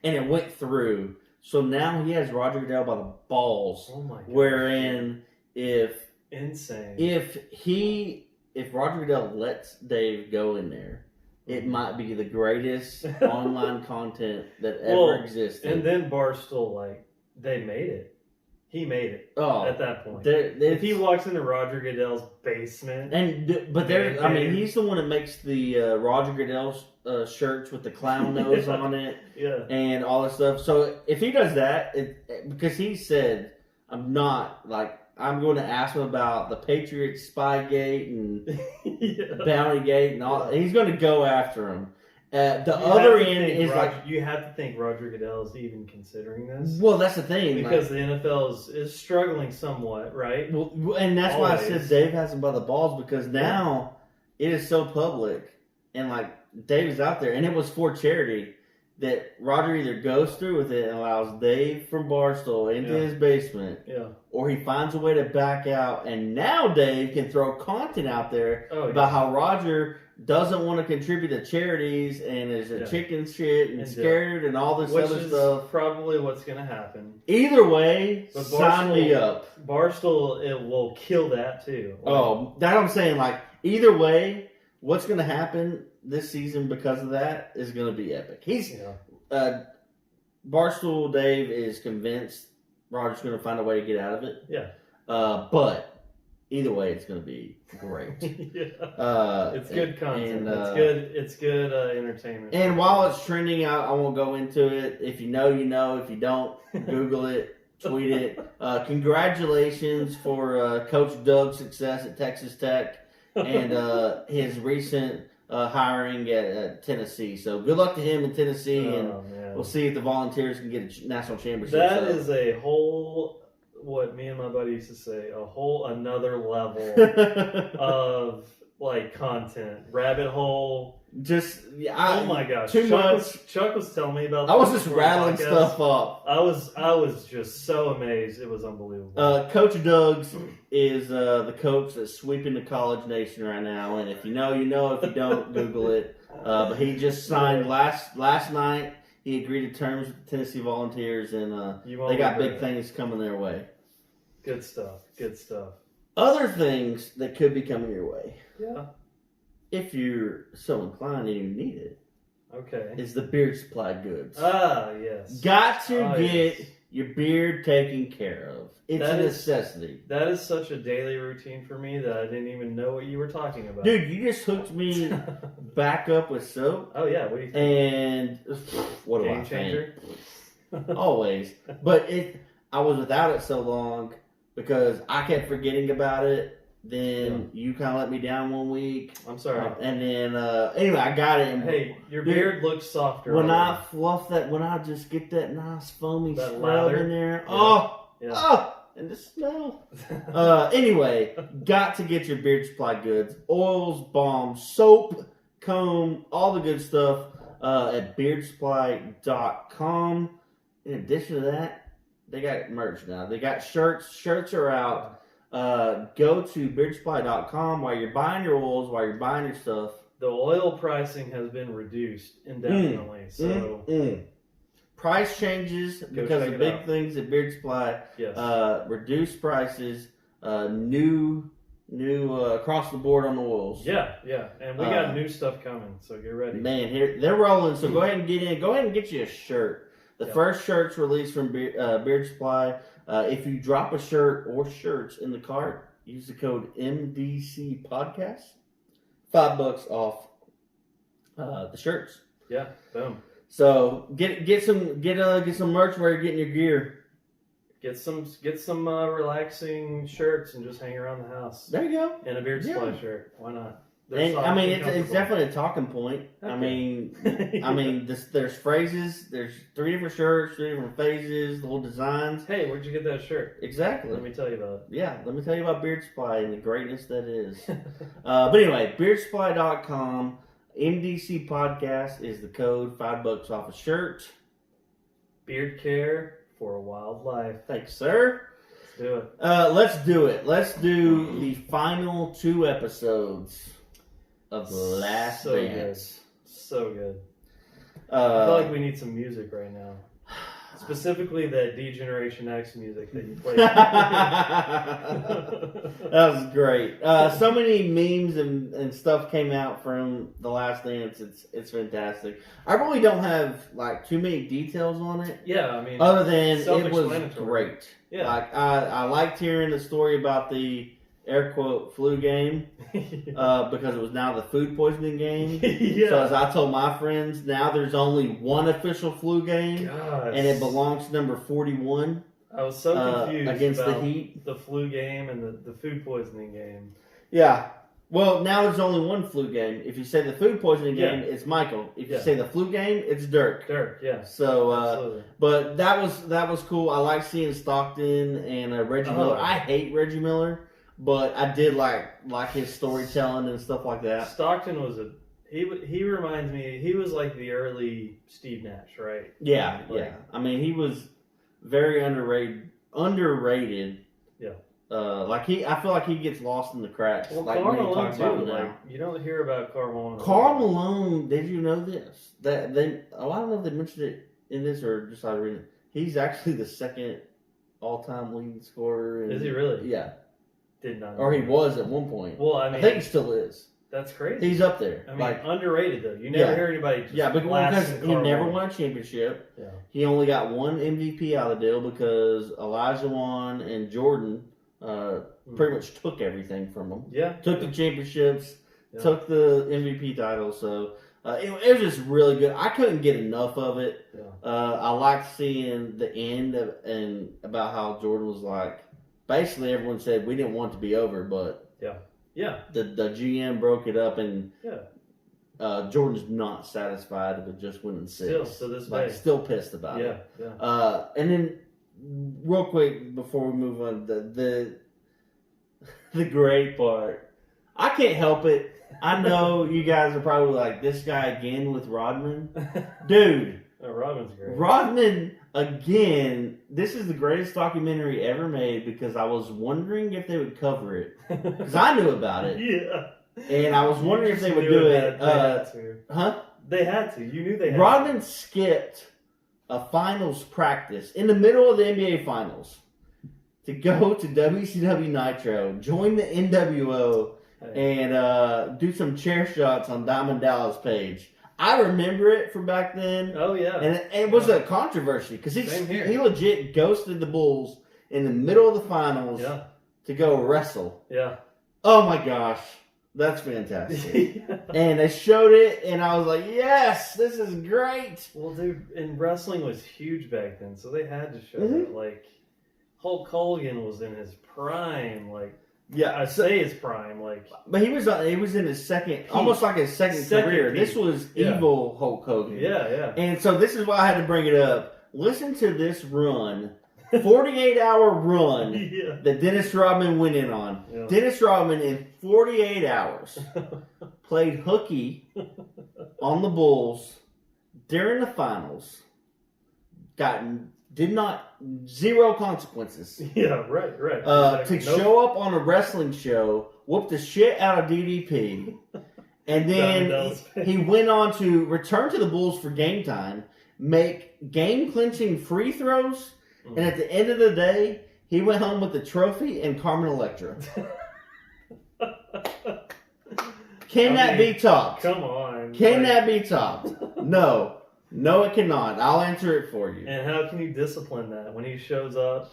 And it went through. So now he has Roger Goodell by the balls. Oh my God. Wherein if Roger Goodell lets Dave go in there, it might be the greatest online content that ever existed. And then Barstool, they made it. He made it at that point. If he walks into Roger Goodell's basement, he's the one that makes the Roger Goodell shirts with the clown nose on it, and all that stuff. So if he does that, because he said, I'm going to ask him about the Patriots Spygate and Bountygate and all. He's going to go after him. The other end is you have to think Roger Goodell is even considering this. Well, that's the thing because the NFL is struggling somewhat, right? Well, and that's why I said Dave has him by the balls because now it is so public and Dave is out there and it was for charity that Roger either goes through with it and allows Dave from Barstool into his basement, or he finds a way to back out, and now Dave can throw content out there about how Roger doesn't want to contribute to charities and is a chicken shit and scared and all this other stuff. Probably what's going to happen. Either way, sign me up. Barstool, it will kill that too. That I'm saying, either way, what's going to happen this season because of that is going to be epic. Barstool Dave is convinced Roger's going to find a way to get out of it. Yeah. But either way, it's going to be great. It's good content. It's good entertainment. And while it's trending, I won't go into it. If you know, you know. If you don't, Google it, tweet it. Congratulations for Coach Doug's success at Texas Tech and his recent hiring at Tennessee. So good luck to him in Tennessee, and we'll see if the Volunteers can get a national championship. That is a whole, what me and my buddy used to say, another level of content. Rabbit hole. Oh my gosh. Chuck was telling me about I was just rattling stuff up. I was just so amazed. It was unbelievable. Coach Doug's is the coach that's sweeping the college nation right now. And if you know, you know. If you don't, Google it. But he just signed last night. He agreed to terms with the Tennessee Volunteers, and they got big things coming their way. Good stuff. Good stuff. Other things that could be coming your way. Yeah. If you're so inclined and you need it. Okay. Is the beard supply goods. Yes. Got to get your beard taken care of. It's a necessity. That is such a daily routine for me that I didn't even know what you were talking about. Dude, you just hooked me back up with soap. Oh, yeah. What do you think? And what do I think? Game changer? Always. But I was without it so long because I kept forgetting about it. Then you kind of let me down one week. I'm sorry. And then, anyway, I got it. And, hey, your beard looks softer. When I fluff that, when I just get that nice foamy scrub in there. Yeah. And the smell. Anyway, got to get your beard supply goods. Oils, balms, soap, comb, all the good stuff at beardsupply.com. In addition to that, they got merch now. They got shirts. Shirts are out. Go to beardsupply.com while you're buying your oils, while you're buying your stuff. The oil pricing has been reduced indefinitely. Price changes because of big things at Beard Supply. Yes. Reduced prices, new across the board on the oils. Yeah. And we got new stuff coming, so get ready. Man, here they're rolling, so go ahead and get in. Go ahead and get you a shirt. The first shirt's released from Beard Supply. If you drop a shirt or shirts in the cart, use the code MDC Podcast. $5 off the shirts. Yeah, boom. So get some merch where you're getting your gear. Get some relaxing shirts and just hang around the house. There you go. And a Beard Supply shirt. Why not? And I mean, it's definitely a talking point. Okay. I mean, there's phrases. There's 3 different shirts, 3 different phases, little designs. Hey, where'd you get that shirt? Exactly. Let me tell you about it. Yeah, let me tell you about Beard Supply and the greatness that is. But anyway, beardsupply.com. MDC Podcast is the code. $5 off a shirt. Beard care for a wild life. Thanks, sir. Let's do it. Let's do the final 2 episodes of The Last Dance. So good. I feel like we need some music right now. Specifically that D-Generation X music that you played. That was great. So many memes and stuff came out from The Last Dance. It's fantastic. I really don't have like too many details on it. Yeah, I mean, other than it was great. Yeah, like I liked hearing the story about the air quote flu game because it was now the food poisoning game. Yeah. So as I told my friends, now there's only one official flu game. Gosh. And it belongs to number 41. I was so confused against about the Heat, the flu game and the food poisoning game. Yeah. Well, now there's only one flu game. If you say the food poisoning game, it's Michael. If you say the flu game, it's Dirk. Yeah. So, but that was cool. I like seeing Stockton and Reggie Miller. I hate Reggie Miller. But I did like his storytelling and stuff like that. Stockton was he reminds me, he was like the early Steve Nash, right? Yeah, yeah. I mean, he was very underrated. Yeah. I feel like he gets lost in the cracks. Well, like Karl Malone too. Like you don't hear about Karl Malone. Karl Malone, did you know this? I don't know if they mentioned it in this or just I read it. He's actually the second all-time leading scorer. Is he really? Yeah. Did not. Or he was at one point. Well, I mean, I think he still is. That's crazy. He's up there. I mean, underrated though. You never hear anybody. Because he never won a championship. Yeah. He only got one MVP out of the deal because Olajuwon and Jordan pretty much took everything from him. Yeah. Took the championships. Yeah. Took the MVP title. So it was just really good. I couldn't get enough of it. Yeah. I liked seeing the end and about how Jordan was like. Basically, everyone said we didn't want it to be over, but the GM broke it up, and Jordan's not satisfied with just winning 6. Still, to this day, still pissed about it. Yeah. And then, real quick before we move on, the great part. I can't help it. I know you guys are probably like, this guy again with Rodman, dude. Oh, Rodman's great. Rodman. Again, this is the greatest documentary ever made because I was wondering if they would cover it. Because I knew about it. Yeah. And I was wondering if they would do it. They had to. Huh? They had to. You knew they had Rodman skipped a finals practice in the middle of the NBA finals to go to WCW Nitro, join the NWO, and do some chair shots on Diamond Dallas Page. I remember it from back then. Oh, yeah. And it was a controversy because he legit ghosted the Bulls in the middle of the finals to go wrestle. Yeah. Oh, my gosh. That's fantastic. And they showed it, and I was like, yes, this is great. Well, dude, and wrestling was huge back then, so they had to show it. Like, Hulk Hogan was in his prime, like, I say his prime, like. But he was in his second, almost like his second career. This was evil Hulk Hogan. Yeah. And so this is why I had to bring it up. Listen to this run, 48-hour run that Dennis Rodman went in on. Yeah. Dennis Rodman in 48 hours played hooky on the Bulls during the finals. Zero consequences. Yeah, right. To show up on a wrestling show, whoop the shit out of DDP, and then he went on to return to the Bulls for game time, make game-clinching free throws, and at the end of the day, he went home with the trophy and Carmen Electra. Can that be topped? Come on. Can that be topped? No. No, it cannot. I'll answer it for you. And how can you discipline that when he shows up?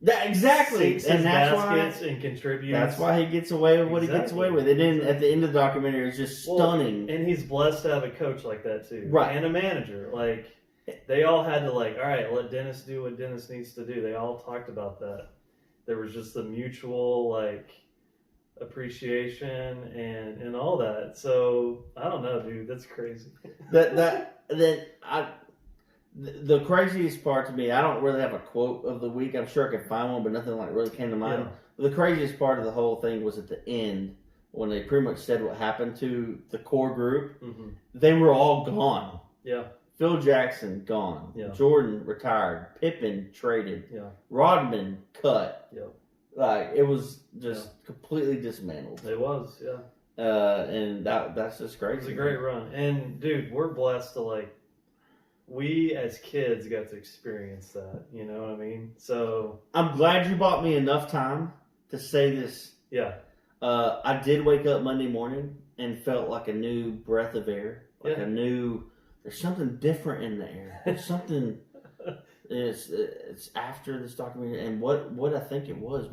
Exactly. And that's why and contributes. That's why he gets away with what he gets away with. And then at the end of the documentary, it's just stunning. And he's blessed to have a coach like that too, right? And a manager. Like they all had to all right, let Dennis do what Dennis needs to do. They all talked about that. There was just a mutual appreciation and all that. So I don't know, dude. That's crazy. The craziest part to me, I don't really have a quote of the week. I'm sure I could find one, but nothing like really came to mind. Yeah. But the craziest part of the whole thing was at the end when they pretty much said what happened to the core group. Mm-hmm. They were all gone. Yeah. Phil Jackson gone. Yeah. Jordan retired. Pippen traded. Yeah. Rodman cut. Yeah. Like it was just completely dismantled. It was, yeah. And that's just crazy. It was a great run. And dude, we're blessed to we as kids got to experience that. You know what I mean? So I'm glad you bought me enough time to say this. Yeah. I did wake up Monday morning and felt like a new breath of air. Like a new. There's something different in the air. There's something. It's after this documentary, and what I think it was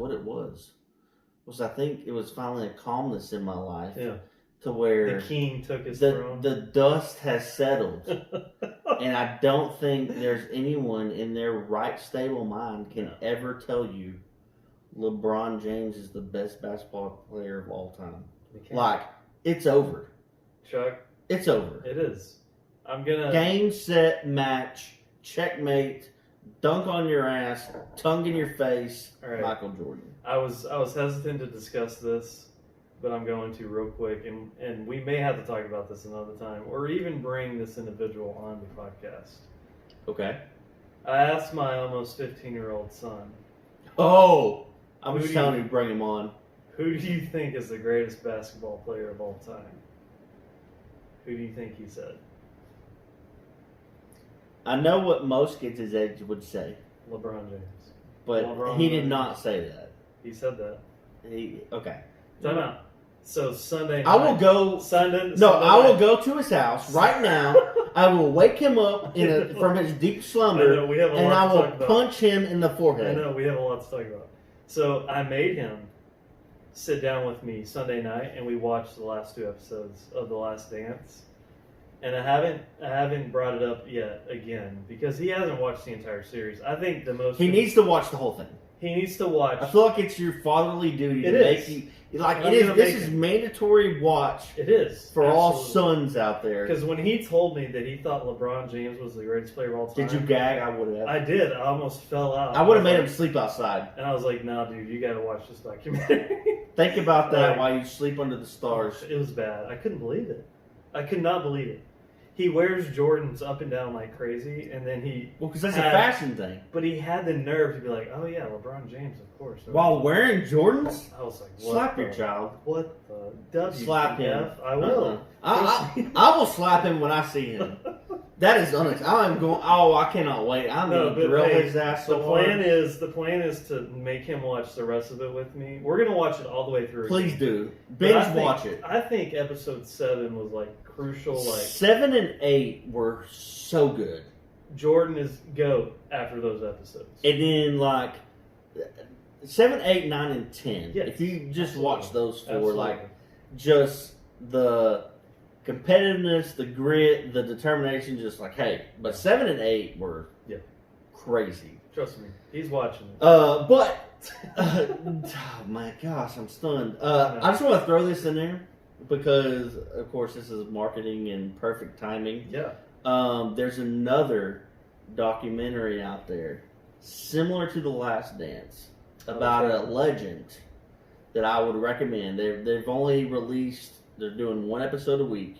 I think it was finally a calmness in my life. Yeah. To where the king took his throne. The dust has settled, and I don't think there's anyone in their right stable mind can ever tell you LeBron James is the best basketball player of all time. Like it's over, Chuck. It's over. It is. I'm gonna game, set, match, checkmate, dunk on your ass, tongue in your face. All right. Michael Jordan. I was hesitant to discuss this, but I'm going to real quick, and we may have to talk about this another time, or even bring this individual on the podcast. Okay. I asked my almost 15-year-old son. Oh, I was telling you to bring him on. Who do you think is the greatest basketball player of all time? Who do you think he said? I know what most kids his age would say. LeBron James. But he did not say that. He said that. Okay. Time out. So Sunday night. I will go. I will go to his house right now. I will wake him up from his deep slumber, and I will punch him in the forehead. I know, we have a lot to talk about. So I made him sit down with me Sunday night, and we watched the last 2 episodes of The Last Dance. And I haven't brought it up yet again because he hasn't watched the entire series. I think he needs to watch the whole thing. He needs to watch. I feel like it's your fatherly duty to make you like it is. This is mandatory watch. It is for all sons out there. Because when he told me that he thought LeBron James was the greatest player of all time, did you gag? I would have. I did. I almost fell out. I would have made him sleep outside. And I was like, "No, dude, you got to watch this documentary." Think about that while you sleep under the stars. It was bad. I couldn't believe it. I could not believe it. He wears Jordans up and down like crazy, and then because that's a fashion thing. But he had the nerve to be like, "Oh yeah, LeBron James, of course." While wearing Jordans, I was like, "Slap your child." What the W? Slap him. I will. I will slap him when I see him. That is unacceptable. I'm going. Oh, I cannot wait. I'm going to drill his ass. The plan is to make him watch the rest of it with me. We're going to watch it all the way through. Please do. Binge watch it. I think episode 7 was crucial. 7 and 8 were so good. Jordan is GOAT after those episodes. And then 7, 8, 9, and 10. Yes, if you just watch those 4, just the competitiveness, the grit, the determination, just but 7 and 8 were crazy. Trust me, he's watching it. But oh my gosh, I'm stunned. I just want to throw this in there because, of course, this is marketing and perfect timing. Yeah. There's another documentary out there similar to The Last Dance about a legend that I would recommend. They've only released. They're doing 1 episode a week.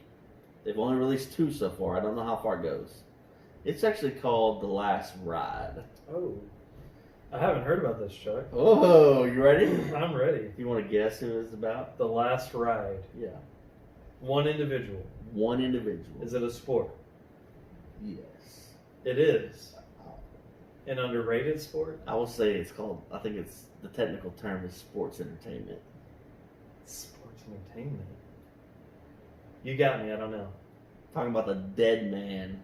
They've only released 2 so far. I don't know how far it goes. It's actually called The Last Ride. Oh. I haven't heard about this, Chuck. Oh, you ready? I'm ready. You want to guess who it's about? The Last Ride. Yeah. One individual. One individual. Is it a sport? Yes. It is. An underrated sport? I will say it's called, I think it's, the technical term is sports entertainment. Sports entertainment? You got me, I don't know. Talking about the dead man,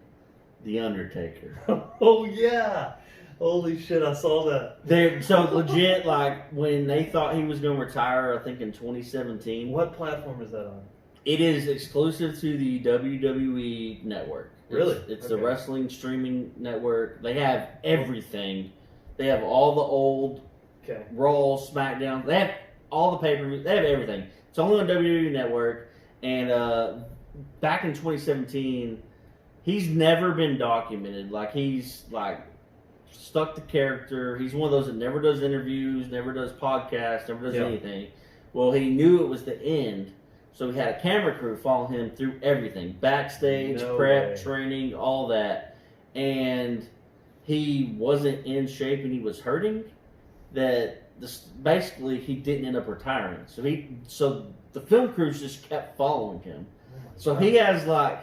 The Undertaker. Oh, yeah. Holy shit, I saw that. So legit, when they thought he was going to retire, I think in 2017. What platform is that on? It is exclusive to the WWE network. Really? It's a wrestling streaming network. They have everything. They have all the old Raw, SmackDown. They have all the pay-per-views. They have everything. It's only on WWE Network. And back in 2017, he's never been documented. Like, he's, like, stuck to character. He's one of those that never does interviews, never does podcasts, never does anything. Well, he knew it was the end, so he had a camera crew follow him through everything. Backstage, prep, training, all that. And he wasn't in shape and he was hurting. Basically, he didn't end up retiring. So the film crews just kept following him. So he has, like,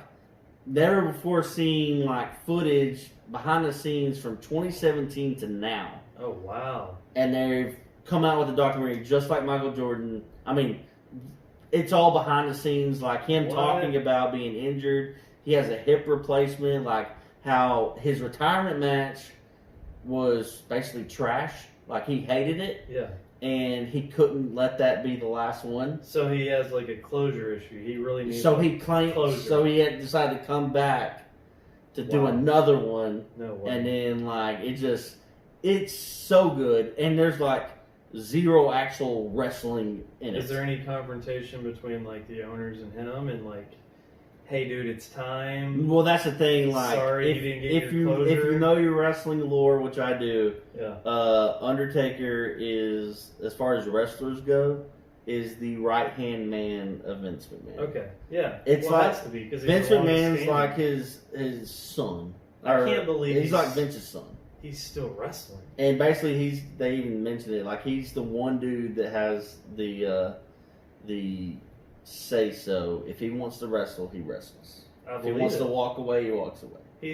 never before seen, like, footage behind the scenes from 2017 to now. Oh, wow. And they've come out with a documentary just like Michael Jordan. I mean, it's all behind the scenes, like him talking about being injured. He has a hip replacement, like how his retirement match was basically trash. Like, he hated it. Yeah. And he couldn't let that be the last one. So he has, like, a closure issue. He really needs closure. So he had decided to come back to do another one. No way. And then, like, it's so good. And there's, like, zero actual wrestling in it. Is there any confrontation between, like, the owners and him? And, like, hey, dude, it's time. Well, that's the thing. Like, sorry, you didn't get your closure. If you know your wrestling lore, which I do, yeah. Undertaker is, as far as wrestlers go, is the right-hand man of Vince McMahon. Okay, yeah. It's it has to be, because Vince McMahon's like his son. I can't believe he's like Vince's son. He's still wrestling. And basically, they even mentioned it. Like, he's the one dude that has the say so. If he wants to wrestle, he wrestles. If he wants to walk away, he walks away. He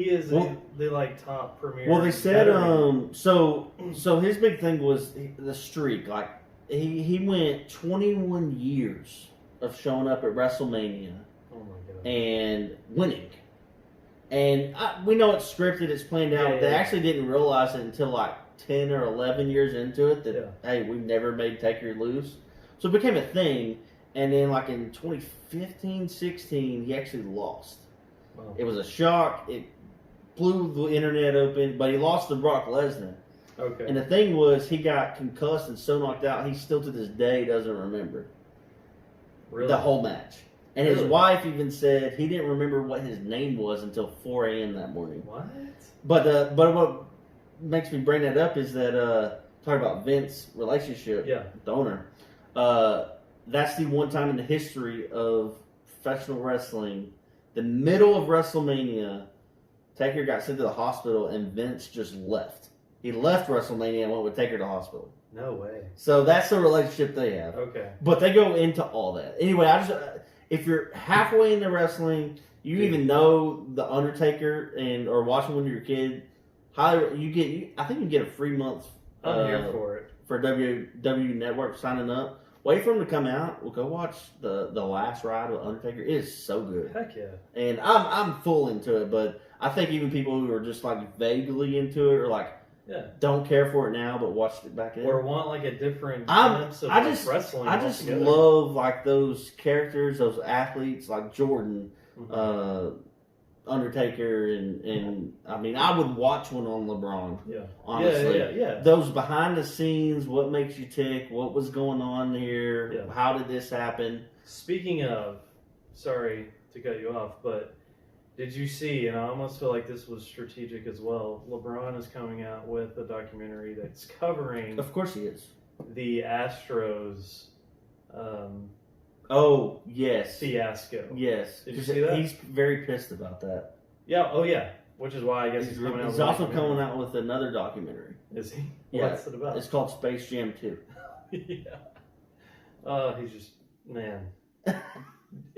is the like top premier. Well, they said so his big thing was the streak. Like, he went 21 years of showing up at WrestleMania. Oh my God. And winning. And we know it's scripted, it's planned out. They actually didn't realize it until like 10 or 11 years into it that, hey, we've never made Taker lose. So it became a thing. And then, like, in 2015, 16, he actually lost. Wow. It was a shock. It blew the internet open, but he lost to Brock Lesnar. Okay. And the thing was, he got concussed and so knocked out, he still to this day doesn't remember the whole match. And his wife even said he didn't remember what his name was until 4 a.m. that morning. What? But what makes me bring that up is that, talking about Vince's relationship with the owner, that's the one time in the history of professional wrestling, the middle of WrestleMania, Taker got sent to the hospital and Vince just left. He left WrestleMania and went with Taker to the hospital. No way. So that's the relationship they have. Okay. But they go into all that. Anyway, if you're halfway into wrestling, you even know the Undertaker or watching when you're a kid, I think you get a free month. I'm here for it. For WWE Network signing up. Wait for him to come out. We'll go watch the last ride with Undertaker. It is so good. Heck yeah. And I'm full into it, but I think even people who are just like vaguely into it or like don't care for it now, but watched it back then. Or want like a different glimpse of wrestling. I just love like those characters, those athletes like Jordan, Undertaker, and I mean, I would watch one on LeBron. Yeah, honestly, yeah. Those behind the scenes, what makes you tick? What was going on here? Yeah. How did this happen? Speaking of, sorry to cut you off, but did you see? And I almost feel like this was strategic as well. LeBron is coming out with a documentary that's covering. Of course, he is. The Astros. Oh, yes. Fiasco. Yes. Did you see that? He's very pissed about that. Yeah, oh yeah. Which is why I guess he's coming out with He's also coming out with another documentary. Is he? Yeah. What's it about? It's called Space Jam 2. Yeah. He's just, man.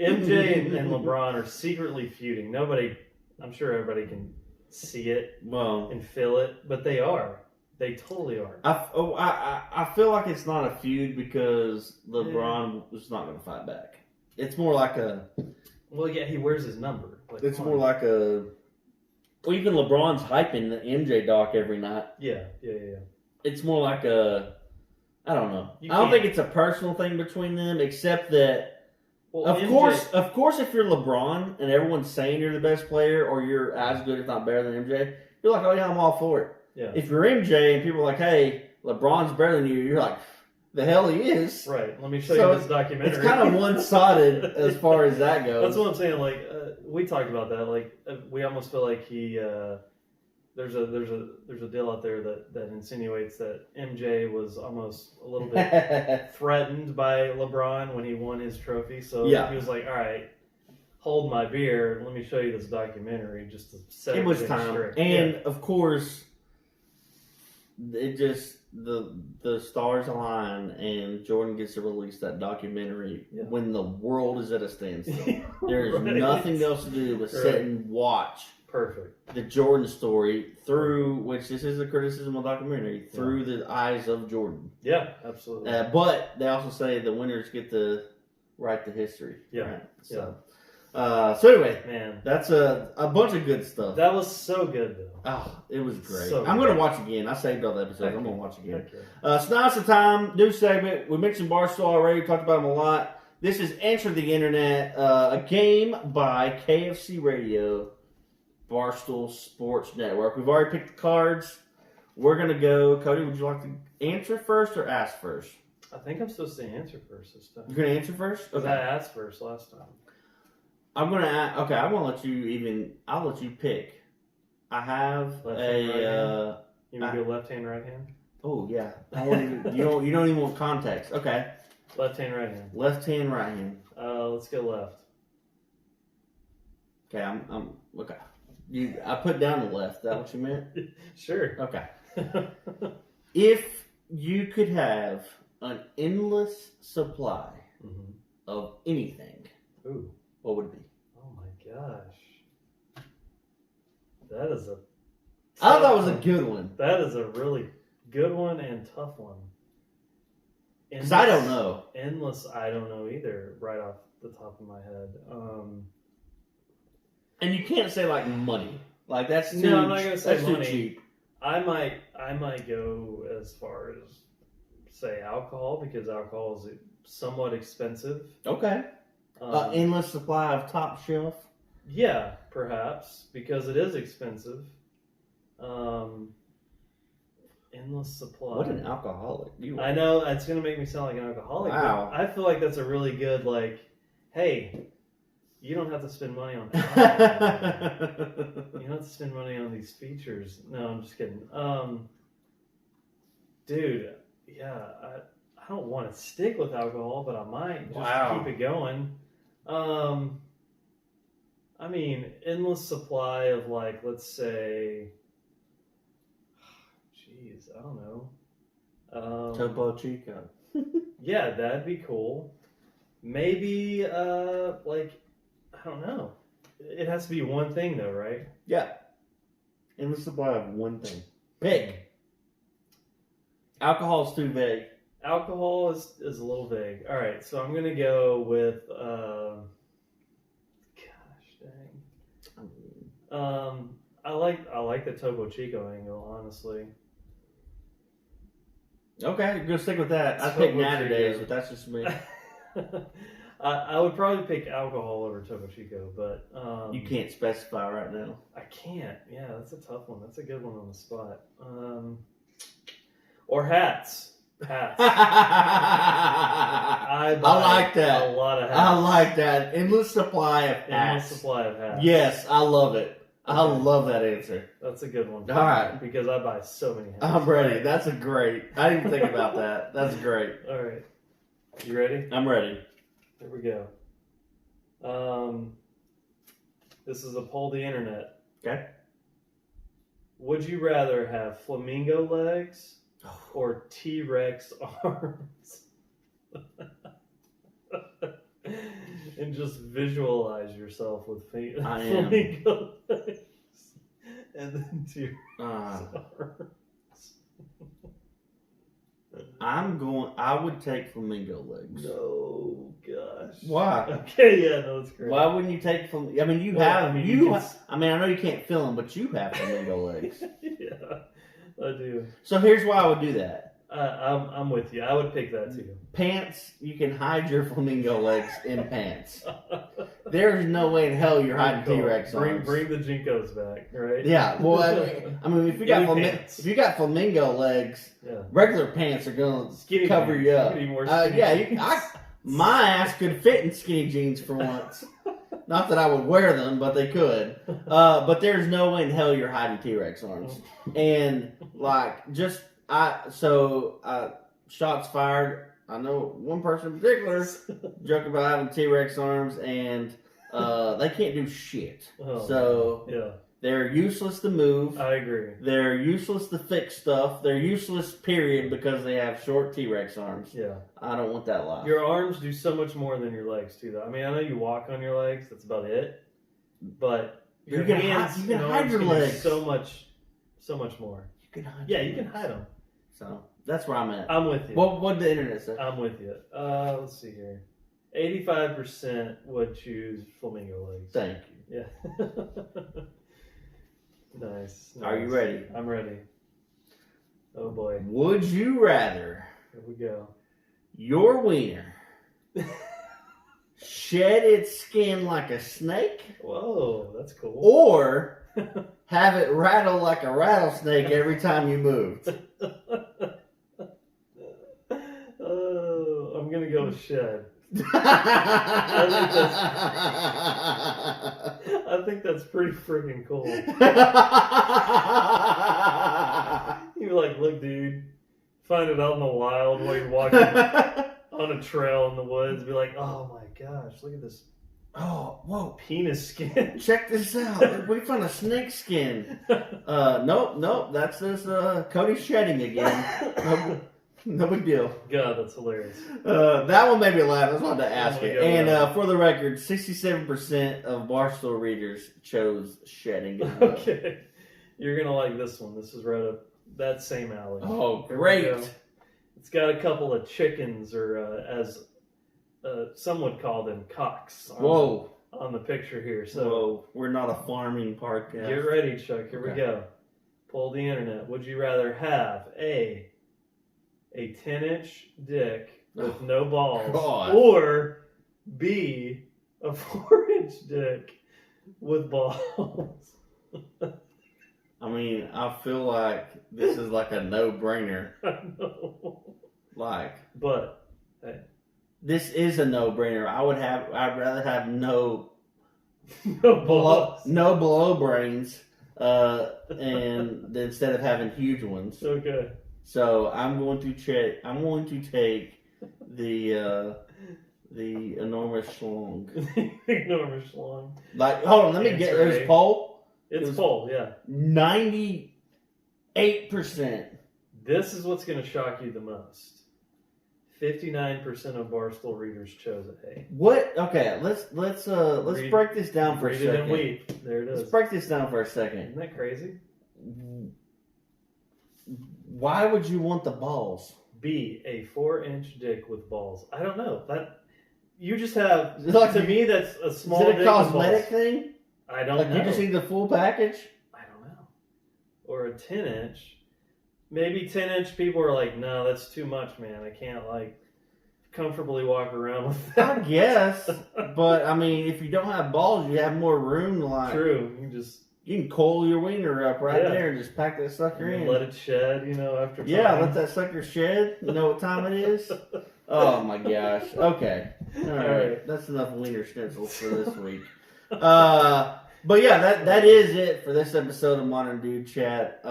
MJ and LeBron are secretly feuding. I'm sure everybody can see it and feel it, but they are. They totally are. I feel like it's not a feud because LeBron was not going to fight back. It's more like a... Well, yeah, he wears his number. Like, it's more like a... Well, even LeBron's hyping the MJ doc every night. Yeah. It's more like a... I don't know. I don't think it's a personal thing between them, except that... Well, of course, if you're LeBron and everyone's saying you're the best player or you're as good, if not better than MJ, you're like, oh yeah, I'm all for it. Yeah. If you're MJ and people are like, hey, LeBron's better than you, you're like, the hell he is. Right. Let me show you this documentary. It's kind of one-sided as far as that goes. That's what I'm saying. Like we talked about that. Like we almost feel like he. There's a deal out there that insinuates that MJ was almost a little bit threatened by LeBron when he won his trophy. So he was like, "All right, hold my beer. Let me show you this documentary just to set it was time." straight. And of course, it just the stars align, and Jordan gets to release that documentary when the world is at a standstill. There's nothing else to do but sit and watch. Perfect. The Jordan story through, which this is a criticism of the documentary, through the eyes of Jordan. Yeah, absolutely. But they also say the winners get to write the history. Yeah. Right? So anyway, man, that's a bunch of good stuff. That was so good, though. Oh, it was great. So I'm going to watch again. I saved all the episodes. I'm going to watch again. So now it's the time. New segment. We mentioned Barstool already. We talked about them a lot. This is Answer the Internet, a game by KFC Radio. Barstool Sports Network. We've already picked the cards. We're going to go. Cody, would you like to answer first or ask first? I think I'm supposed to answer first this time. You're going to answer first? Because I asked first last time. I'm going to okay, I won't let you I'll let you pick. I have left hand, right hand? You want to go left hand, right hand? Oh, yeah. You don't even want context. Okay. Left hand, right hand. Left hand, right hand. Let's go left. Okay, I'm okay. I put down the left. Is that what you meant? Sure. Okay. If you could have an endless supply of anything, what would it be? Oh my gosh. That is I thought that was a good one. That is a really good one and tough one. Because I don't know. Endless, I don't know either, right off the top of my head. And you can't say like money. Like that's too, no, I'm not gonna say money. Too cheap. I might go as far as say alcohol, because alcohol is somewhat expensive. Okay. Endless supply of top shelf. Yeah, perhaps, because it is expensive. Endless supply. What an alcoholic you are. I know it's gonna make me sound like an alcoholic. Wow. But I feel like that's a really good hey. You don't have to spend money on alcohol. You don't have to spend money on these features. No, I'm just kidding. Dude, yeah, I don't want to stick with alcohol, but I might just keep it going. I mean, endless supply of let's say, jeez, I don't know. Topo Chico. Yeah, that'd be cool. Maybe, I don't know. It has to be one thing, though, right? Yeah. Endless supply of one thing. Pick. Alcohol's too vague. Alcohol is a little vague. All right, so I'm gonna go with. Gosh dang. I like the Topo Chico angle, honestly. Okay, go stick with that. I pick Natty Days, but that's just me. I would probably pick alcohol over Topo Chico, but you can't specify right now. I can't. Yeah, that's a tough one. That's a good one on the spot. Or hats. Hats. I like that. A lot of hats. I like that. Endless supply of hats. Endless supply of hats. Yes, I love it. I love that answer. That's a good one. All right. Because I buy so many hats. I'm ready. That's a great. I didn't think about that. That's great. All right. You ready? I'm ready. Here we go. This is a poll the internet. Okay. Would you rather have flamingo legs or T-Rex arms? And just visualize yourself with flamingo legs and then T-Rex arms. I would take flamingo legs. No, gosh. Why? Okay, yeah, no, that's great. Why wouldn't you take flamingo? I mean, you have. I mean, I know you can't feel them, but you have flamingo legs. Yeah, I do. So here's why I would do that. I'm with you. I would pick that too. Pants, you can hide your flamingo legs in pants. There's no way in hell you're hiding T-Rex arms. Bring the Jinkos back, right? Yeah, well, I mean if you got flamingo legs, regular pants are gonna cover you up. My ass could fit in skinny jeans for once. Not that I would wear them, but they could. But there's no way in hell you're hiding T-Rex arms. And shots fired. I know one person in particular joke about having T-Rex arms, and they can't do shit. They're useless to move. I agree. They're useless to fix stuff. They're useless, period, because they have short T-Rex arms. Yeah. I don't want that life. Your arms do so much more than your legs, too, though. I mean, I know you walk on your legs. That's about it. But your hands, you can hide your legs. So much more. You can hide you can hide them. So, that's where I'm at. I'm with you. What did the internet say? I'm with you. Let's see here. 85% would choose flamingo legs. Thank you. Yeah. Nice. Are you ready? I'm ready. Oh boy. Would you rather? Here we go. Your wiener shed its skin like a snake? Whoa, that's cool. Or have it rattle like a rattlesnake every time you moved? Oh, I'm gonna go with shed. I think that's pretty freaking cool. You're like, look, dude, find it out in the wild while you're walking on a trail in the woods. Be like, oh my gosh, look at this. Oh, whoa. Penis skin. Check this out. We found a snake skin. Nope. That's this Cody shedding again. No big deal. God, that's hilarious. That one made me laugh. I just wanted to ask it. And for the record, 67% of Barstool readers chose shedding. Okay. You're going to like this one. This is right up that same alley. Oh, great. It's got a couple of chickens, or as some would call them, cocks. On the picture here. So we're not a farming podcast. Get ready, Chuck. Here we go. Pull the internet. Would you rather have a 10-inch dick with no balls, or B, a 4-inch dick with balls? I mean, I feel like this is like a no-brainer. I know. But hey, this is a no-brainer. I'd rather have no balls, no below brains, and instead of having huge ones. Okay. So I'm going to take the enormous schlong. Enormous schlong. Like, hold on, let me get this poll. It's poll, yeah. 98%. This is what's going to shock you the most. 59% of Barstool readers chose A. What? Okay, let's break this down for a second. Read it and weep. There it is. Let's break this down for a second. Isn't that crazy? Why would you want the balls? B, a 4-inch dick with balls. I don't know. That you just have to me that's a small. Is it a cosmetic thing? I don't know. You just need the full package? I don't know. Or a 10-inch. Maybe 10-inch people are like, no, that's too much, man. I can't comfortably walk around with that. I guess, but I mean, if you don't have balls, you have more room to True. You can coil your wiener up there and just pack that sucker in. Let it shed, after time. Yeah, let that sucker shed. You know what time it is? Oh my gosh. Okay. All right. That's enough wiener stencils for this week. But yeah, that is it for this episode of Modern Dude Chat.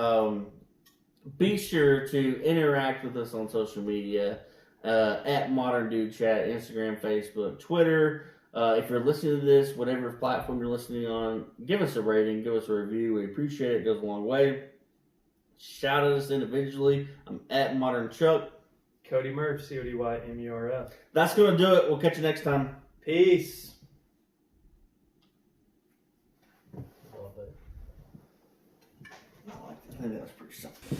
Be sure to interact with us on social media at Modern Dude Chat, Instagram, Facebook, Twitter. If you're listening to this, whatever platform you're listening on, give us a rating, give us a review. We appreciate it. It goes a long way. Shout at us individually. I'm at Modern Chuck. Cody Murph, CODYMURF. That's going to do it. We'll catch you next time. Peace. I think that was pretty simple.